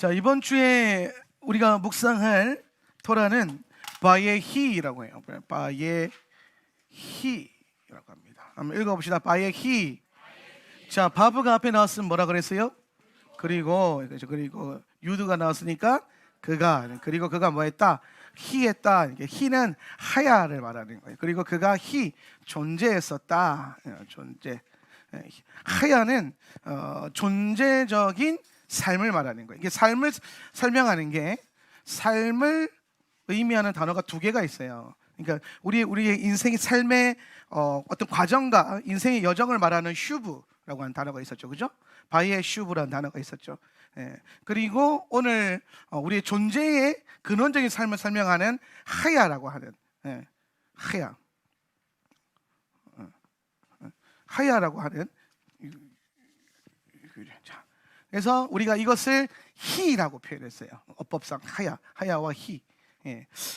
자, 이번 주에 우리가 묵상할 토라는 바예히라고 해요. 바예히라고 합니다. 한번 읽어봅시다. 바예히. 자, 바브가 앞에 나왔으면 뭐라 그랬어요? 그리고 유드가 나왔으니까 그리고 그가 뭐 했다? 히했다. 히는 하야를 말하는 거예요. 그리고 그가 존재했었다. 존재. 하야는 존재적인 삶을 말하는 거예요. 이게 삶을 설명하는 게 삶을 의미하는 단어가 두 개가 있어요. 그러니까 우리의 인생의 삶의 어떤 과정과 인생의 여정을 말하는 슈브라고 하는 단어가 있었죠, 그죠? 바이의 슈브라는 단어가 있었죠. 그리고 오늘 우리의 존재의 근원적인 삶을 설명하는 하야라고 하는 하야라고 하는. 그래서 우리가 이것을 히라고 표현했어요. 어법상 하야와 히.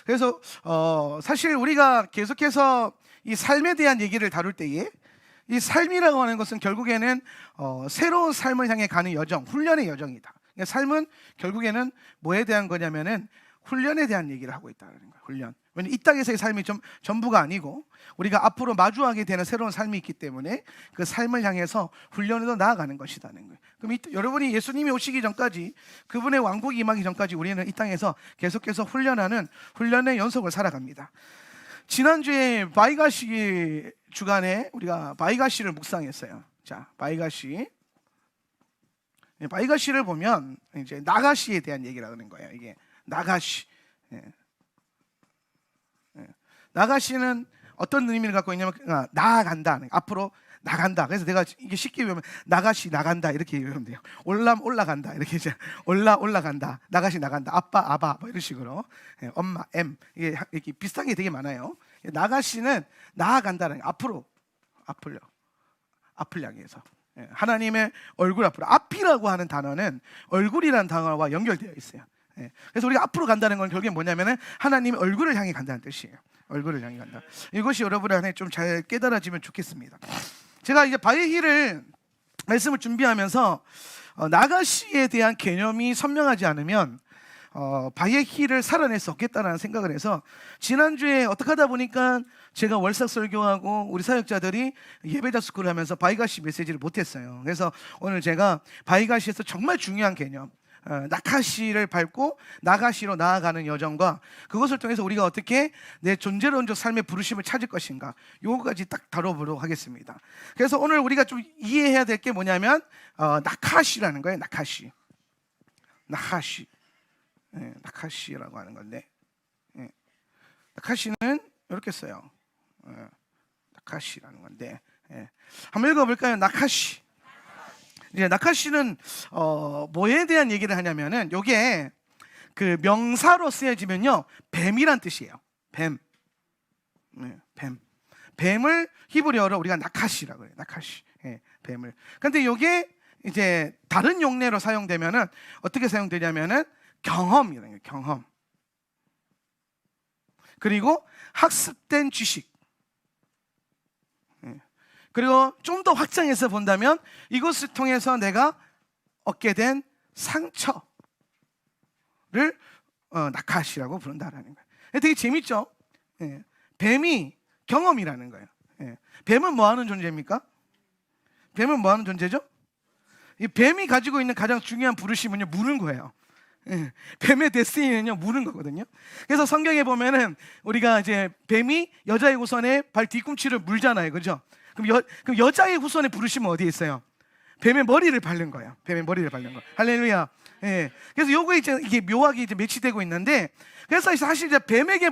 그래서 사실 우리가 계속해서 이 삶에 대한 얘기를 다룰 때에 이 삶이라고 하는 것은 결국에는 새로운 삶을 향해 가는 여정, 훈련의 여정이다. 그러니까 삶은 결국에는 뭐에 대한 거냐면은 훈련에 대한 얘기를 하고 있다는 거예요. 훈련. 왜냐하면 이 땅에서의 삶이 전부가 아니고 우리가 앞으로 마주하게 되는 새로운 삶이 있기 때문에 그 삶을 향해서 훈련으로 나아가는 것이라는 거예요. 그럼 여러분이 예수님이 오시기 전까지, 그분의 왕국이 임하기 전까지 우리는 이 땅에서 계속해서 훈련하는 훈련의 연속을 살아갑니다. 지난주에 바이가시 주간에 우리가 바이가시를 묵상했어요. 자, 바이가시를 보면 이제 나가시에 대한 얘기를 하는 거예요. 이게 나가시. 나가시는 어떤 의미를 갖고 있냐면 나아간다, 앞으로 나간다. 그래서 내가 이게 쉽게 외우면 나가시 나간다 이렇게 외우면 돼요. 올라간다 이렇게 이제 올라간다. 나가시 나간다. 아빠 뭐 이런 식으로. 엄마 이게 이렇게 비슷한 게 되게 많아요. 나가시는 나아간다는 앞으로 앞을 향해서. 하나님의 얼굴 앞으로. 앞이라고 하는 단어는 얼굴이라는 단어와 연결되어 있어요. 그래서 우리가 앞으로 간다는 건 결국에 뭐냐면은 하나님의 얼굴을 향해 간다는 뜻이에요. 얼굴을 향해 간다. 이것이 여러분 안에 좀 잘 깨달아지면 좋겠습니다. 제가 이제 바예히를 말씀을 준비하면서 나가시에 대한 개념이 선명하지 않으면 바예히를 살아낼 수 없겠다는 생각을 해서 지난주에 어떻게 하다 보니까 제가 월삭 설교하고 우리 사역자들이 예배자 스쿨을 하면서 바이가시 메시지를 못했어요. 그래서 오늘 제가 바이가시에서 정말 중요한 개념, 나카시를 밟고 나가시로 나아가는 여정과 그것을 통해서 우리가 어떻게 내 존재론적 삶의 부르심을 찾을 것인가, 요거까지 딱 다뤄보도록 하겠습니다. 그래서 오늘 우리가 좀 이해해야 될 게 뭐냐면 나카시라는 거예요. 나카시라고 하는 건데, 나카시는 이렇게 써요. 나카시라는 건데, 한번 읽어볼까요? 나카시. 이제 나카시는 뭐에 대한 얘기를 하냐면은 요게 그 명사로 쓰여지면요 뱀이란 뜻이에요. 뱀. 뱀을 히브리어로 우리가 나카시라고 해요. 나카시. 뱀을. 근데 요게 이제 다른 용례로 사용되면은 어떻게 사용되냐면은 경험이라는 거예요. 경험. 그리고 학습된 지식. 그리고 좀 더 확장해서 본다면 이것을 통해서 내가 얻게 된 상처를 나카시라고 부른다라는 거예요. 되게 재밌죠? 뱀이 경험이라는 거예요. 뱀은 뭐 하는 존재입니까? 뱀은 뭐 하는 존재죠? 이 뱀이 가지고 있는 가장 중요한 부르심은요, 무는 거예요. 뱀의 데스티니는요, 무는 거거든요. 그래서 성경에 보면은 우리가 이제 뱀이 여자의 후손의 발 뒤꿈치를 물잖아요, 그죠? 그럼 여자의 후손의 부르심은 어디에 있어요? 뱀의 머리를 밟는 거예요. 뱀의 머리를 밟는 거. 할렐루야. 그래서 요거 이게 묘하게 이제 매치되고 있는데, 그래서 사실 이제 뱀에게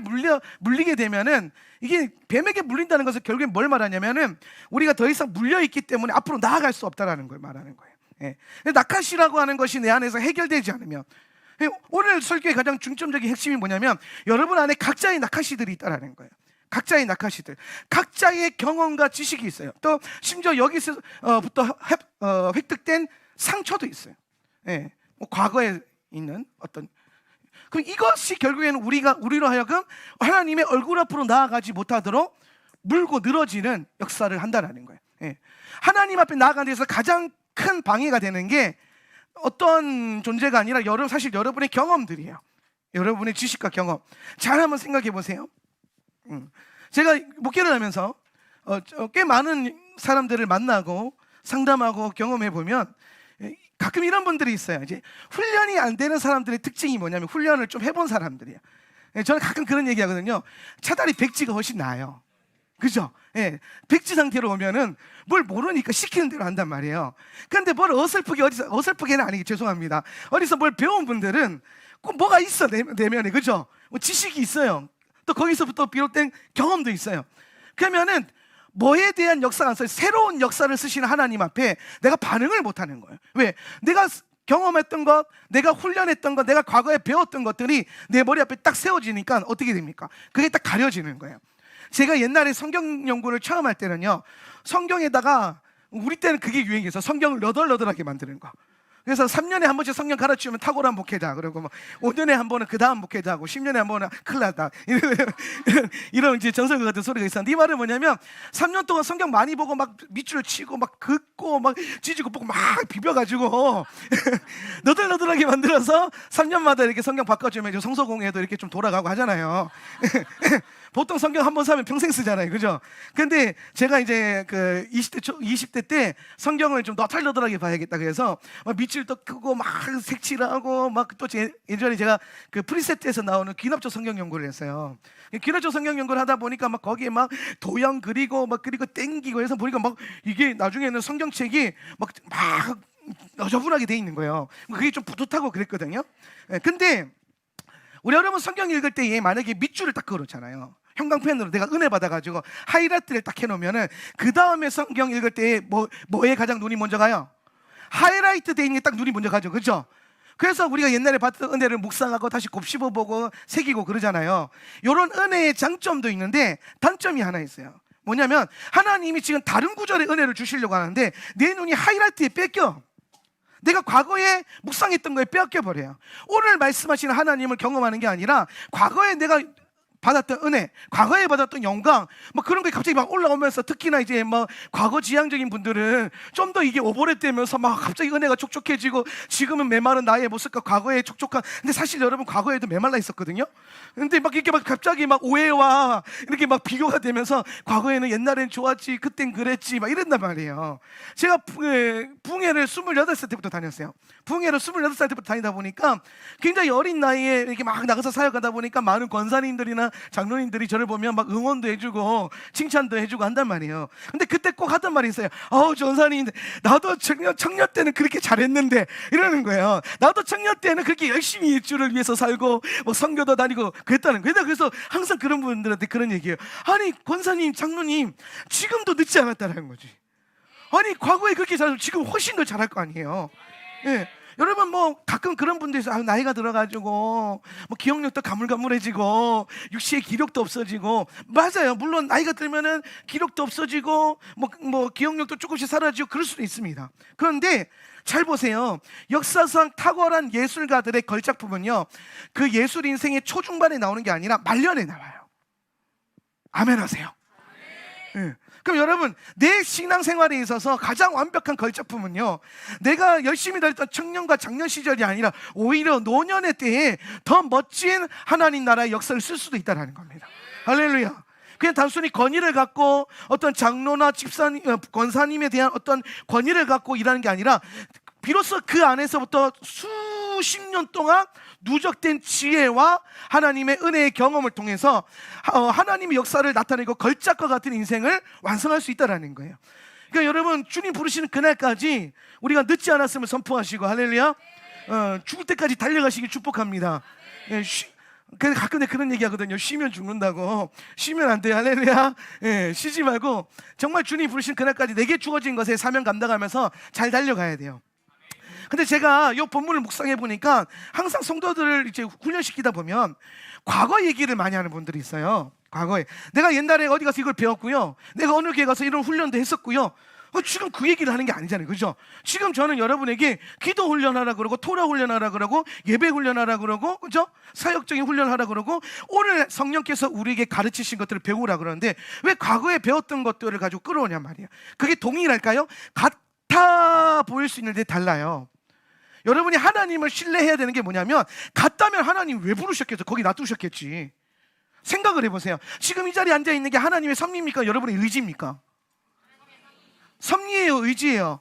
물리게 되면은, 이게 뱀에게 물린다는 것은 결국엔 뭘 말하냐면은 우리가 더 이상 물려 있기 때문에 앞으로 나아갈 수 없다라는 걸 말하는 거예요. 나카시라고 하는 것이 내 안에서 해결되지 않으면, 오늘 설교의 가장 중점적인 핵심이 뭐냐면 여러분 안에 각자의 나카시들이 있다라는 거예요. 각자의 나카시들, 각자의 경험과 지식이 있어요. 또 심지어 여기서부터 획득된 상처도 있어요. 뭐 과거에 있는 어떤, 그럼 이것이 결국에는 우리로 하여금 하나님의 얼굴 앞으로 나아가지 못하도록 물고 늘어지는 역사를 한다라는 거예요. 하나님 앞에 나아가는 데서 가장 큰 방해가 되는 게 어떤 존재가 아니라 사실 여러분의 경험들이에요. 여러분의 지식과 경험. 잘 한번 생각해 보세요. 제가 목회를 하면서 꽤 많은 사람들을 만나고 상담하고 경험해 보면 가끔 이런 분들이 있어요. 이제 훈련이 안 되는 사람들의 특징이 뭐냐면 훈련을 좀 해본 사람들이에요. 저는 가끔 그런 얘기 하거든요. 차라리 백지가 훨씬 나아요. 그죠? 예, 백지 상태로 오면은 뭘 모르니까 시키는 대로 한단 말이에요. 그런데 뭘 어설프게는 아니게 죄송합니다. 어디서 뭘 배운 분들은 꼭 뭐가 있어, 내면에. 그죠? 뭐 지식이 있어요. 또 거기서부터 비롯된 경험도 있어요. 그러면은 뭐에 대한 역사가 안 써요. 새로운 역사를 쓰시는 하나님 앞에 내가 반응을 못 하는 거예요. 왜? 내가 경험했던 것, 내가 훈련했던 것, 내가 과거에 배웠던 것들이 내 머리 앞에 딱 세워지니까 어떻게 됩니까? 그게 딱 가려지는 거예요. 제가 옛날에 성경 연구를 처음 할 때는요, 성경에다가, 우리 때는 그게 유행해서 성경을 너덜너덜하게 만드는 거. 그래서 3년에 한 번씩 성경 가르치면 탁월한 목회자, 그리고 뭐 5년에 한 번은 그 다음 목회자고 10년에 한 번은 큰일 났다, 이런 이제 전설과 같은 소리가 있었는데, 이 말은 뭐냐면 3년 동안 성경 많이 보고 막 밑줄을 치고 막 긋고 막 찢고 보고 막 비벼가지고 너덜너덜하게 만들어서 3년마다 이렇게 성경 바꿔주면 성서공회도 이렇게 좀 돌아가고 하잖아요. 보통 성경 한 번 사면 평생 쓰잖아요. 그죠? 근데 제가 이제 그 20대 때 성경을 좀 너덜너덜하게 봐야겠다 그래서 막 밑줄도 크고 막 색칠하고 막 또 예전에 제가 그 프리세트에서 나오는 귀납조 성경 연구를 했어요. 귀납조 성경 연구를 하다 보니까 막 거기에 막 도형 그리고 막 그리고 땡기고 해서 보니까 막 이게 나중에는 성경책이 막 너저분하게 돼 있는 거예요. 그게 좀 뿌듯하고 그랬거든요. 근데 우리 여러분 성경 읽을 때 만약에 밑줄을 딱 그렇잖아요. 형광펜으로 내가 은혜 받아가지고 하이라이트를 딱 해놓으면은 그 다음에 성경 읽을 때 뭐에 가장 눈이 먼저 가요? 하이라이트 돼 있는 게 딱 눈이 먼저 가죠. 그죠? 그래서 우리가 옛날에 받던 은혜를 묵상하고 다시 곱씹어보고 새기고 그러잖아요. 이런 은혜의 장점도 있는데 단점이 하나 있어요. 뭐냐면 하나님이 지금 다른 구절의 은혜를 주시려고 하는데 내 눈이 하이라이트에 뺏겨. 내가 과거에 묵상했던 거에 빼앗겨버려요. 오늘 말씀하시는 하나님을 경험하는 게 아니라 과거에 내가 받았던 은혜, 과거에 받았던 영광, 뭐 그런 게 갑자기 막 올라오면서, 특히나 이제 뭐 과거 지향적인 분들은 좀 더 이게 오버랩되면서 막 갑자기 은혜가 촉촉해지고, 지금은 메마른 나의 모습과 과거에 촉촉한, 근데 사실 여러분 과거에도 메말라 있었거든요. 근데 막 이렇게 막 갑자기 막 오해와 이렇게 막 비교가 되면서 과거에는 옛날엔 좋았지, 그땐 그랬지, 막 이랬단 말이에요. 제가 붕해를 28살 때부터 다녔어요. 붕해를 28살 때부터 다니다 보니까 굉장히 어린 나이에 이렇게 막 나가서 사역하다 보니까 많은 권사님들이나 장로님들이 저를 보면 막 응원도 해주고 칭찬도 해주고 한단 말이에요. 근데 그때 꼭 하던 말이 있어요. 전사님, 나도 청년 때는 그렇게 잘했는데, 이러는 거예요. 나도 청년 때는 그렇게 열심히 일주를 위해서 살고 뭐 선교도 다니고 그랬다는 거예요. 그래서 항상 그런 분들한테 그런 얘기예요. 아니 권사님, 장로님, 지금도 늦지 않았다는 거지. 아니 과거에 그렇게 잘하면 지금 훨씬 더 잘할 거 아니에요. 예. 여러분 뭐 가끔 그런 분들 있어요. 나이가 들어가지고 뭐 기억력도 가물가물해지고 육체의 기력도 없어지고. 맞아요. 물론 나이가 들면은 기력도 없어지고 뭐 기억력도 조금씩 사라지고 그럴 수도 있습니다. 그런데 잘 보세요. 역사상 탁월한 예술가들의 걸작품은요, 그 예술 인생의 초중반에 나오는 게 아니라 말년에 나와요. 아멘 하세요. 예. 그럼 여러분, 내 신앙생활에 있어서 가장 완벽한 걸작품은요, 내가 열심히 다녔던 청년과 장년 시절이 아니라 오히려 노년의 때에 더 멋진 하나님 나라의 역사를 쓸 수도 있다는 겁니다. 할렐루야. 그냥 단순히 권위를 갖고 어떤 장로나 집사님, 권사님에 대한 어떤 권위를 갖고 일하는 게 아니라, 비로소 그 안에서부터 수십 년 동안 누적된 지혜와 하나님의 은혜의 경험을 통해서 하나님의 역사를 나타내고 걸작과 같은 인생을 완성할 수 있다는 거예요. 그러니까 여러분, 주님 부르시는 그날까지 우리가 늦지 않았음을 선포하시고, 할렐루야, 죽을 때까지 달려가시길 축복합니다. 그래서 가끔 내가 그런 얘기 하거든요. 쉬면 죽는다고. 쉬면 안 돼요. 할렐루야. 쉬지 말고 정말 주님 부르신 그날까지 내게 주어진 것에 사명 감당하면서 잘 달려가야 돼요. 근데 제가 이 본문을 묵상해 보니까 항상 성도들을 이제 훈련시키다 보면 과거 얘기를 많이 하는 분들이 있어요. 과거에 내가 옛날에 어디 가서 이걸 배웠고요, 내가 어느 교회 가서 이런 훈련도 했었고요. 지금 그 얘기를 하는 게 아니잖아요. 그죠? 지금 저는 여러분에게 기도 훈련하라 그러고, 토라 훈련하라 그러고, 예배 훈련하라 그러고, 그죠? 사역적인 훈련하라 그러고, 오늘 성령께서 우리에게 가르치신 것들을 배우라 그러는데, 왜 과거에 배웠던 것들을 가지고 끌어오냐 말이에요. 그게 동일할까요? 같아 보일 수 있는데 달라요. 여러분이 하나님을 신뢰해야 되는 게 뭐냐면, 같다면 하나님 왜 부르셨겠어? 거기 놔두셨겠지. 생각을 해보세요. 지금 이 자리에 앉아있는 게 하나님의 섭리입니까? 여러분의 의지입니까? 섭리예요, 의지예요?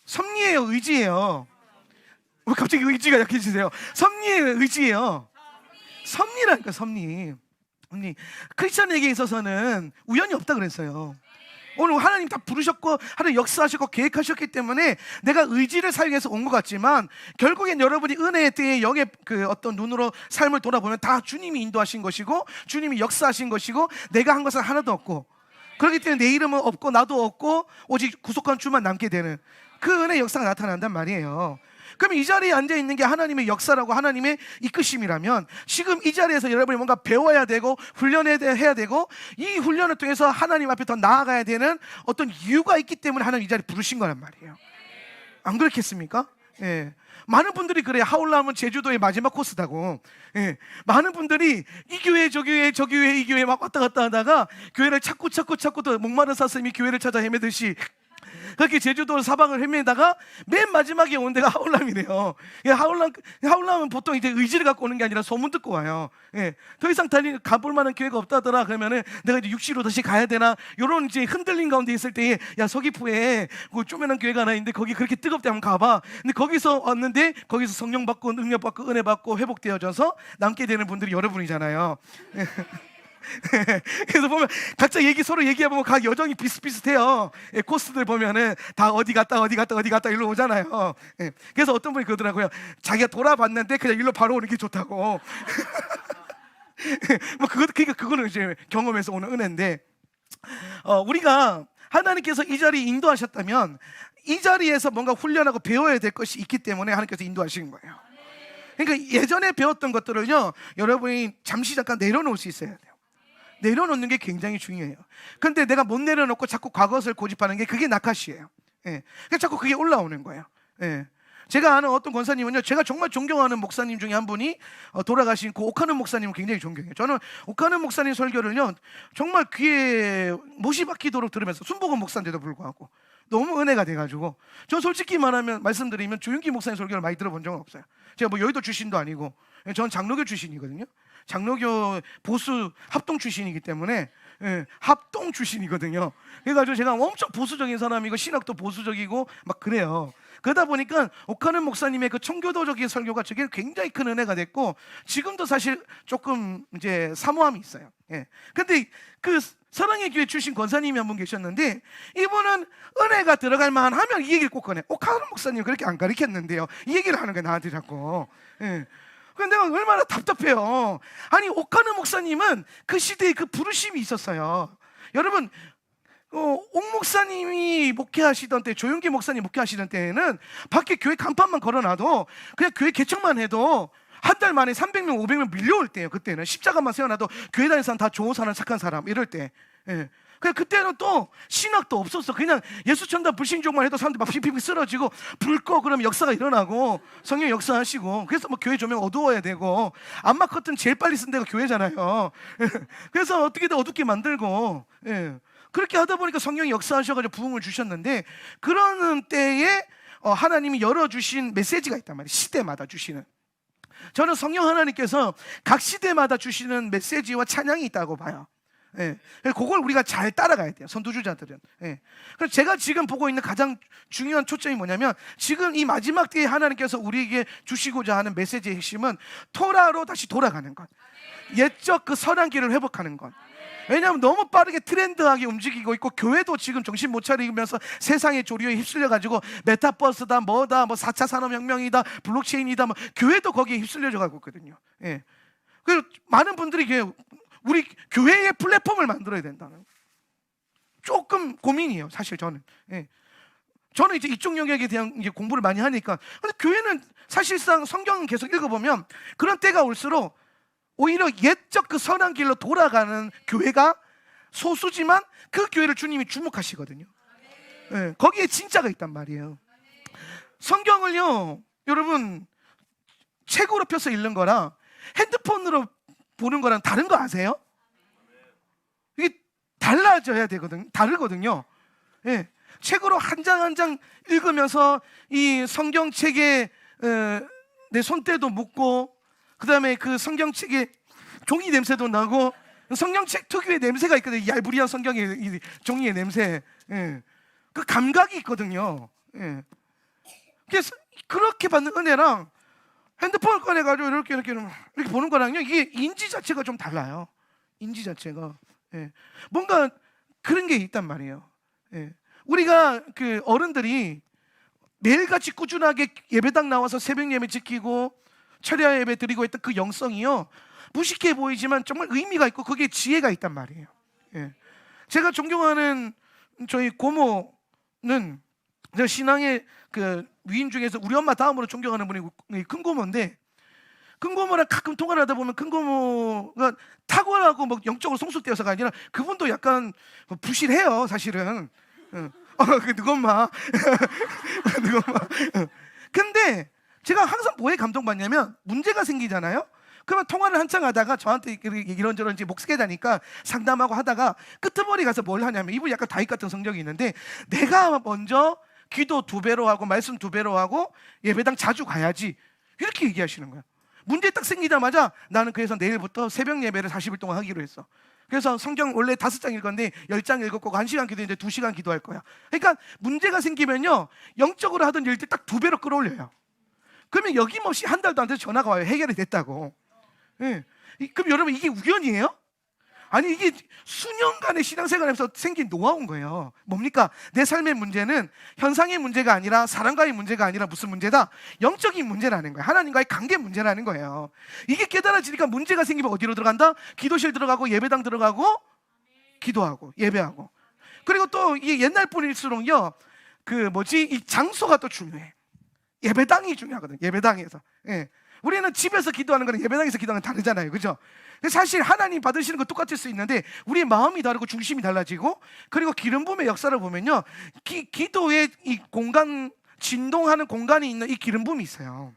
섭리예요, 의지예요? 왜 갑자기 의지가 약해지세요? 섭리예요, 의지예요? 섭리라니까, 섭리. 크리스천에게 있어서는 우연이 없다 그랬어요. 오늘 하나님 다 부르셨고 하나님 역사하셨고 계획하셨기 때문에 내가 의지를 사용해서 온 것 같지만, 결국엔 여러분이 은혜의 때에 영의 그 어떤 눈으로 삶을 돌아보면 다 주님이 인도하신 것이고 주님이 역사하신 것이고, 내가 한 것은 하나도 없고, 그렇기 때문에 내 이름은 없고 나도 없고 오직 구속한 주만 남게 되는 그 은혜의 역사가 나타난단 말이에요. 그럼 이 자리에 앉아있는 게 하나님의 역사라고 하나님의 이끄심이라면, 지금 이 자리에서 여러분이 뭔가 배워야 되고 훈련해야 되고, 이 훈련을 통해서 하나님 앞에 더 나아가야 되는 어떤 이유가 있기 때문에 하나님 이 자리에 부르신 거란 말이에요. 안 그렇겠습니까? 예. 많은 분들이 그래요. 하울람은 제주도의 마지막 코스다고. 예. 많은 분들이 이 교회 저 교회 저 교회 이 교회 막 왔다 갔다 하다가 교회를 찾고 또 목마른 사슴이 교회를 찾아 헤매듯이 그렇게 제주도 사방을 헤매다가 맨 마지막에 온 데가 하울람이래요. 예, 하울람은 보통 이제 의지를 갖고 오는 게 아니라 소문 듣고 와요. 예, 더 이상 가볼 만한 기회가 없다더라. 그러면은 내가 이제 육지로 다시 가야 되나, 이런 이제 흔들린 가운데 있을 때에, 야, 서귀포에 그 쪼매난 교회가 하나 있는데 거기 그렇게 뜨겁대, 한번 가봐. 근데 거기서 왔는데 거기서 성령 받고 능력 받고 은혜 받고 회복되어져서 남게 되는 분들이 여러분이잖아요. 예. 그래서 보면 각자 서로 얘기해보면 각 여정이 비슷비슷해요. 예, 코스들 보면은 다 어디 갔다 일로 오잖아요. 예, 그래서 어떤 분이 그러더라고요. 자기가 돌아봤는데 그냥 일로 바로 오는 게 좋다고. 뭐 그거는 이제 경험에서 오는 은혜인데, 우리가 하나님께서 이 자리에 인도하셨다면 이 자리에서 뭔가 훈련하고 배워야 될 것이 있기 때문에 하나님께서 인도하시는 거예요. 그러니까 예전에 배웠던 것들을요, 여러분이 잠깐 내려놓을 수 있어야 돼요. 내려놓는 게 굉장히 중요해요. 근데 내가 못 내려놓고 자꾸 과거를 고집하는 게, 그게 낙하시예요. 예. 그러니까 자꾸 그게 올라오는 거예요. 예. 제가 아는 어떤 권사님은요, 제가 정말 존경하는 목사님 중에 한 분이 돌아가신 그 오카는 목사님을 굉장히 존경해요. 저는 오카는 목사님 설교를요 정말 귀에 못이 박히도록 들으면서, 순복음 목사인데도 불구하고 너무 은혜가 돼가지고, 저 솔직히 말씀드리면 조윤기 목사님 설교를 많이 들어본 적은 없어요. 제가 뭐 여의도 출신도 아니고, 전 장로교 출신이거든요. 장로교 보수 합동 출신이기 때문에, 예, 합동 출신이거든요. 그래가지고 제가 엄청 보수적인 사람이고 신학도 보수적이고 막 그래요. 그러다 보니까 오카는 목사님의 그 청교도적인 설교가 저게 굉장히 큰 은혜가 됐고, 지금도 사실 조금 이제 사모함이 있어요. 예. 근데 그 사랑의 교회 출신 권사님이 한 분 계셨는데, 이분은 은혜가 들어갈 만하면 이 얘기를 꼭 꺼내. 오카는 목사님 그렇게 안 가르쳤는데요, 이 얘기를 하는 거야 나한테 자꾸. 예. 근데 내가 얼마나 답답해요. 아니, 오카는 목사님은 그 시대에 그 부르심이 있었어요. 여러분, 옥 목사님이 목회하시던 때, 조윤기 목사님 목회하시던 때에는 밖에 교회 간판만 걸어놔도, 그냥 교회 개척만 해도 한 달 만에 300명 500명 밀려올 때예요. 그때는 십자가만 세워놔도 교회 다니는 사람 다 좋은 사람 착한 사람 이럴 때. 예. 그때는 또 신학도 없었어. 그냥 예수 천당 불신종만 해도 사람들이 막 핑핑 쓰러지고, 불 꺼 그러면 역사가 일어나고 성령 역사하시고, 그래서 뭐 교회 조명 어두워야 되고, 암막 커튼 제일 빨리 쓴 데가 교회잖아요. 그래서 어떻게든 어둡게 만들고, 예. 그렇게 하다 보니까 성령이 역사하셔가지고 부흥을 주셨는데, 그러는 때에 하나님이 열어주신 메시지가 있단 말이에요. 시대마다 주시는. 저는 성령 하나님께서 각 시대마다 주시는 메시지와 찬양이 있다고 봐요. 예. 그걸 우리가 잘 따라가야 돼요, 선두주자들은. 예. 그래서 제가 지금 보고 있는 가장 중요한 초점이 뭐냐면, 지금 이 마지막 때에 하나님께서 우리에게 주시고자 하는 메시지의 핵심은 토라로 다시 돌아가는 것, 옛적 그 선한 길을 회복하는 것. 왜냐하면 너무 빠르게 트렌드하게 움직이고 있고, 교회도 지금 정신 못 차리면서 세상의 조류에 휩쓸려가지고 메타버스다 뭐다 뭐 4차 산업혁명이다 블록체인이다, 뭐 교회도 거기에 휩쓸려져 가고 있거든요. 예. 그래서 많은 분들이 우리 교회의 플랫폼을 만들어야 된다는, 조금 고민이에요 사실 저는. 예. 저는 이제 이쪽 영역에 대한 이제 공부를 많이 하니까. 근데 교회는 사실상 성경을 계속 읽어보면 그런 때가 올수록 오히려 옛적 그 선한 길로 돌아가는 교회가 소수지만, 그 교회를 주님이 주목하시거든요. 예. 거기에 진짜가 있단 말이에요. 성경을요, 여러분, 책으로 펴서 읽는 거랑 핸드폰으로 보는 거랑 다른 거 아세요? 이게 달라져야 되거든요. 다르거든요. 예. 책으로 한 장 한 장 읽으면서 이 성경책에 내 손때도 묻고, 그 다음에 그 성경책에 종이 냄새도 나고, 성경책 특유의 냄새가 있거든요. 얄부리한 성경의 이 종이의 냄새. 예. 그 감각이 있거든요. 예. 그래서 그렇게 받는 은혜랑 핸드폰을 꺼내가지고 이렇게 보는 거랑요, 이게 인지 자체가 좀 달라요. 인지 자체가. 예. 뭔가 그런 게 있단 말이에요. 예. 우리가 그 어른들이 매일같이 꾸준하게 예배당 나와서 새벽 예배 지키고 철야 예배 드리고 했던 그 영성이요, 무식해 보이지만 정말 의미가 있고 그게 지혜가 있단 말이에요. 예. 제가 존경하는 저희 고모는 저 신앙의 그 위인 중에서 우리 엄마 다음으로 존경하는 분이 큰 고모인데, 큰 고모랑 가끔 통화를 하다 보면 큰 고모가 탁월하고 뭐 영적으로 성숙되어서가 아니라 그분도 약간 부실해요, 사실은. 누구 엄마. 누구 엄마. 근데 제가 항상 뭐에 감동받냐면, 문제가 생기잖아요. 그러면 통화를 한창 하다가 저한테 이런저런 이제 목회자니까 상담하고 하다가 끄트머리 가서 뭘 하냐면, 이분 약간 다윗 같은 성격이 있는데, 내가 먼저 기도 2배로 하고 말씀 2배로 하고 예배당 자주 가야지, 이렇게 얘기하시는 거야. 문제 딱 생기자마자 나는 그래서 내일부터 새벽 예배를 40일 동안 하기로 했어. 그래서 성경 원래 5장일 건데 10장 읽을 거고 1시간 기도했는데 2시간 기도할 거야. 그러니까 문제가 생기면요, 영적으로 하던 일들 딱 2배로 끌어올려요. 그러면 여김없이 한 달도 안 돼서 전화가 와요. 해결이 됐다고. 예. 그럼 여러분, 이게 우연이에요? 아니, 이게 수년간의 신앙생활에서 생긴 노하우인 거예요. 뭡니까? 내 삶의 문제는 현상의 문제가 아니라 사람과의 문제가 아니라 무슨 문제다? 영적인 문제라는 거예요. 하나님과의 관계 문제라는 거예요. 이게 깨달아지니까 문제가 생기면 어디로 들어간다? 기도실 들어가고 예배당 들어가고 기도하고 예배하고. 그리고 또 이게 옛날 분일수록요, 이 장소가 또 중요해. 예배당이 중요하거든. 예배당에서. 예. 우리는 집에서 기도하는 거는 예배당에서 기도하는 건 다르잖아요, 그죠? 사실 하나님 받으시는 거 똑같을 수 있는데 우리의 마음이 다르고 중심이 달라지고, 그리고 기름 부음의 역사를 보면요, 기도의 이 공간, 진동하는 공간이 있는 이 기름 부음이 있어요.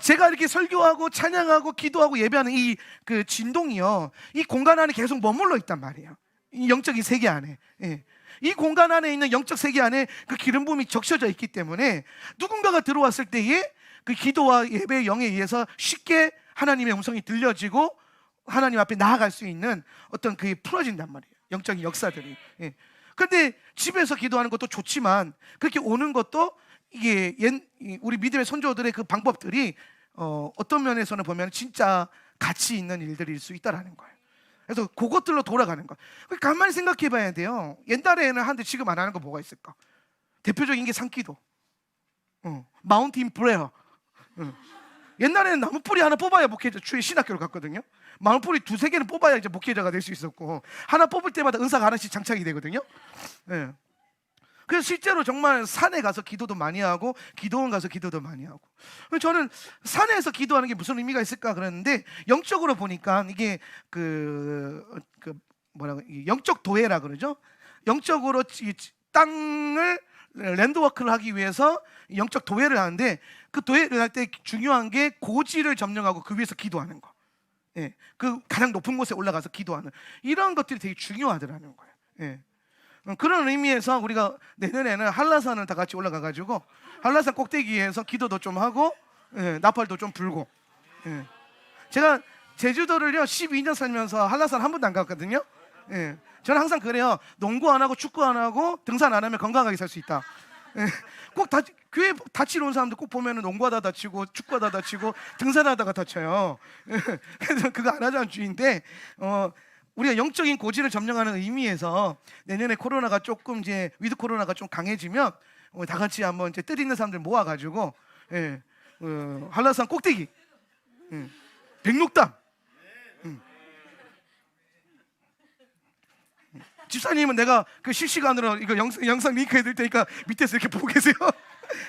제가 이렇게 설교하고 찬양하고 기도하고 예배하는 이 그 진동이요, 이 공간 안에 계속 머물러 있단 말이에요. 이 영적인 세계 안에. 예. 이 공간 안에 있는 영적 세계 안에 그 기름 부음이 적셔져 있기 때문에 누군가가 들어왔을 때에 그 기도와 예배의 영에 의해서 쉽게 하나님의 음성이 들려지고 하나님 앞에 나아갈 수 있는 어떤 그게 풀어진단 말이에요, 영적인 역사들이. 예. 근데 집에서 기도하는 것도 좋지만 그렇게 오는 것도 이게 우리 믿음의 선조들의 그 방법들이 어떤 면에서는 보면 진짜 가치 있는 일들일 수 있다라는 거예요. 그래서 그것들로 돌아가는 거예요. 가만히 생각해 봐야 돼요. 옛날에는 하는데 지금 안 하는 거 뭐가 있을까? 대표적인 게 산기도, 마운틴 프레어. 옛날에는 나무 뿌리 하나 뽑아야 목회자, 주의 신학교를 갔거든요. 나무 뿌리 2-3개는 뽑아야 이제 목회자가 될 수 있었고, 하나 뽑을 때마다 은사가 하나씩 장착이 되거든요. 예. 그래서 실제로 정말 산에 가서 기도도 많이 하고 기도원 가서 기도도 많이 하고. 저는 산에서 기도하는 게 무슨 의미가 있을까 그랬는데, 영적으로 보니까 이게 영적 도회라 그러죠. 영적으로 땅을 랜드워크를 하기 위해서 영적 도회를 하는데, 그 도회를 할 때 중요한 게 고지를 점령하고 그 위에서 기도하는 거. 예. 그 가장 높은 곳에 올라가서 기도하는 이런 것들이 되게 중요하더라는 거예요. 예. 그런 의미에서 우리가 내년에는 한라산을 다 같이 올라가가지고 한라산 꼭대기에서 기도도 좀 하고, 예, 나팔도 좀 불고. 예. 제가 제주도를요 12년 살면서 한라산 한 번도 안 갔거든요. 예. 저는 항상 그래요. 농구 안 하고 축구 안 하고 등산 안 하면 건강하게 살 수 있다. 예. 꼭 교회 다치러 온 사람들 꼭 보면은 농구하다 다치고 축구하다 다치고 등산하다가 다쳐요. 예. 그래서 그거 안 하자는 주의인데, 우리가 영적인 고지를 점령하는 의미에서 내년에 코로나가 조금 이제 위드 코로나가 좀 강해지면 다 같이 한번 이제 뜰 있는 사람들 모아가지고, 예, 한라산 꼭대기, 백록담. 집사님은 내가 그 실시간으로 이거 영상 링크 해드릴 테니까 밑에서 이렇게 보고 계세요.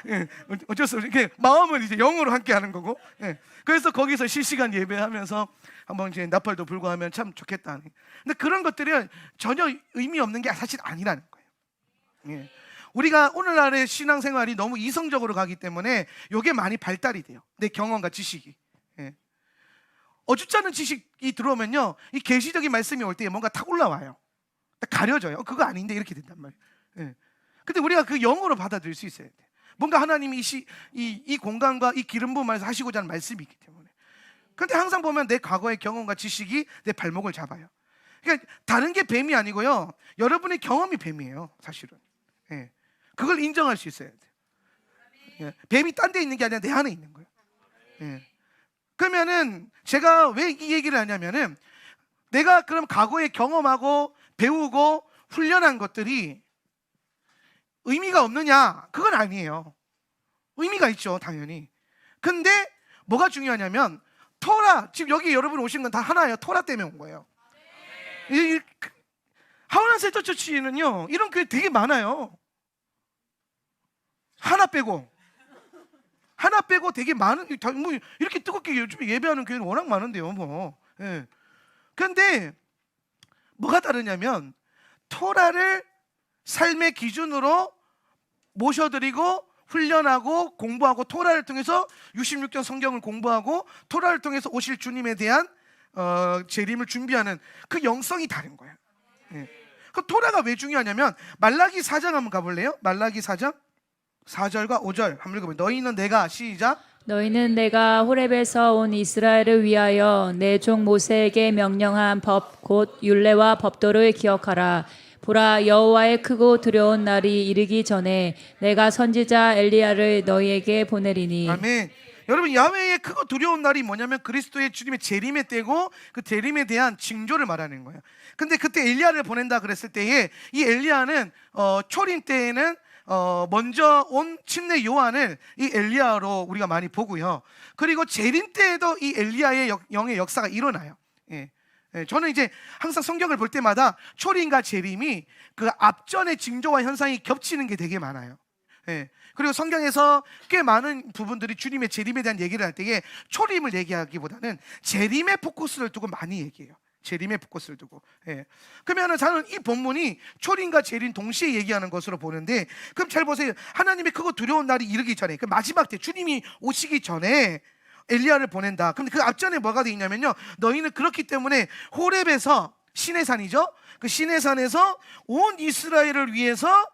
예, 어쩔 수 없이 이렇게 마음은 이제 영으로 함께 하는 거고. 예, 그래서 거기서 실시간 예배하면서 한번 이제 나팔도 불고 하면 참 좋겠다. 근데 그런 것들은 전혀 의미 없는 게 사실 아니라는 거예요. 예. 우리가 오늘날의 신앙생활이 너무 이성적으로 가기 때문에 이게 많이 발달이 돼요. 내 경험과 지식이. 예. 어줍지 않은 지식이 들어오면요, 이 계시적인 말씀이 올 때 뭔가 탁 올라와요. 딱 가려져요. 그거 아닌데 이렇게 된단 말이에요. 예. 근데 우리가 그 영으로 받아들일 수 있어야 돼. 뭔가 하나님이 이 공간과 이 기름 부음에서 하시고자 하는 말씀이 있기 때문에. 근데 항상 보면 내 과거의 경험과 지식이 내 발목을 잡아요. 그러니까 다른 게 뱀이 아니고요, 여러분의 경험이 뱀이에요, 사실은. 예. 그걸 인정할 수 있어야 돼요. 예. 뱀이 딴 데 있는 게 아니라 내 안에 있는 거예요. 예. 그러면은 제가 왜 이 얘기를 하냐면은, 내가 그럼 과거에 경험하고 배우고 훈련한 것들이 의미가 없느냐? 그건 아니에요. 의미가 있죠, 당연히. 근데 뭐가 중요하냐면, 토라, 지금 여기 여러분 오신 건 다 하나예요. 토라 때문에 온 거예요. 하원한 센터 처치는요, 이런 교회 되게 많아요. 하나 빼고 되게 많은, 뭐 이렇게 뜨겁게 요즘에 예배하는 교회는 워낙 많은데요, 뭐. 예. 근데 뭐가 다르냐면, 토라를 삶의 기준으로 모셔드리고 훈련하고 공부하고, 토라를 통해서 66권 성경을 공부하고, 토라를 통해서 오실 주님에 대한 재림을 준비하는 그 영성이 다른 거예요. 예. 그 토라가 왜 중요하냐면, 말라기 4장 한번 가볼래요? 말라기 4장 4절과 5절 한번 읽어보면, 너희는 내가, 시작, 너희는 내가 호렙에서 온 이스라엘을 위하여 내 종 모세에게 명령한 법 곧 율례와 법도를 기억하라. 보라, 여호와의 크고 두려운 날이 이르기 전에 내가 선지자 엘리야를 너희에게 보내리니. 아멘. 여러분, 야훼의 크고 두려운 날이 뭐냐면 그리스도의 주님의 재림의 때고, 그 재림에 대한 징조를 말하는 거예요. 근데 그때 엘리야를 보낸다 그랬을 때에, 이 엘리야는 초림 때에는 먼저 온 침례 요한을 이 엘리야로 우리가 많이 보고요. 그리고 재림 때에도 이 엘리야의 영의 역사가 일어나요. 예. 예, 저는 이제 항상 성경을 볼 때마다 초림과 재림이 그 앞전의 징조와 현상이 겹치는 게 되게 많아요. 예. 그리고 성경에서 꽤 많은 부분들이 주님의 재림에 대한 얘기를 할 때에 초림을 얘기하기보다는 재림의 포커스를 두고 많이 얘기해요. 재림의 포커스를 두고. 예. 그러면은 저는 이 본문이 초림과 재림 동시에 얘기하는 것으로 보는데, 그럼 잘 보세요. 하나님의 크고 두려운 날이 이르기 전에, 그 마지막 때 주님이 오시기 전에 엘리야를 보낸다. 그럼 그 앞전에 뭐가 돼 있냐면요, 너희는 그렇기 때문에 호렙에서, 신의 산이죠, 그 신의 산에서 온 이스라엘을 위해서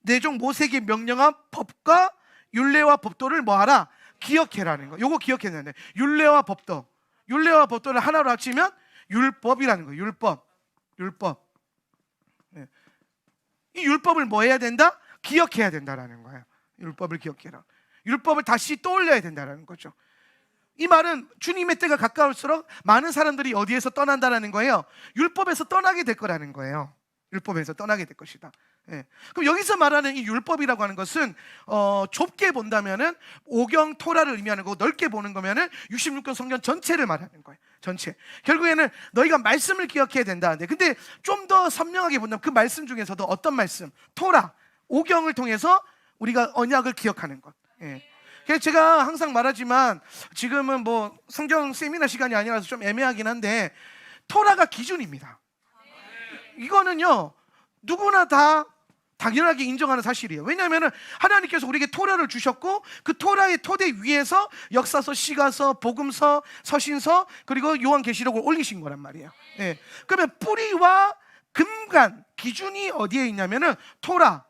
내 종 모세에게 명령한 법과 율례와 법도를 뭐하라? 기억해라는 거. 요거 기억해야 되는데, 율례와 법도, 율례와 법도를 하나로 합치면 율법이라는 거예요. 율법. 예. 이 율법을 뭐 해야 된다? 기억해야 된다라는 거예요. 율법을 기억해라. 율법을 다시 떠올려야 된다라는 거죠. 이 말은 주님의 때가 가까울수록 많은 사람들이 어디에서 떠난다라는 거예요? 율법에서 떠나게 될 거라는 거예요. 율법에서 떠나게 될 것이다. 예. 그럼 여기서 말하는 이 율법이라고 하는 것은 좁게 본다면은 오경 토라를 의미하는 거고, 넓게 보는 거면은 66권 성경 전체를 말하는 거예요. 전체. 결국에는 너희가 말씀을 기억해야 된다. 근데 좀 더 선명하게 본다면 그 말씀 중에서도 어떤 말씀? 토라, 오경을 통해서 우리가 언약을 기억하는 것. 예. 그래서 제가 항상 말하지만, 지금은 뭐 성경 세미나 시간이 아니라서 좀 애매하긴 한데, 토라가 기준입니다. 이거는요, 누구나 다 당연하게 인정하는 사실이에요. 왜냐하면 하나님께서 우리에게 토라를 주셨고, 그 토라의 토대 위에서 역사서, 시가서, 복음서, 서신서, 그리고 요한계시록을 올리신 거란 말이에요. 예. 그러면 뿌리와 근간, 기준이 어디에 있냐면은 토라.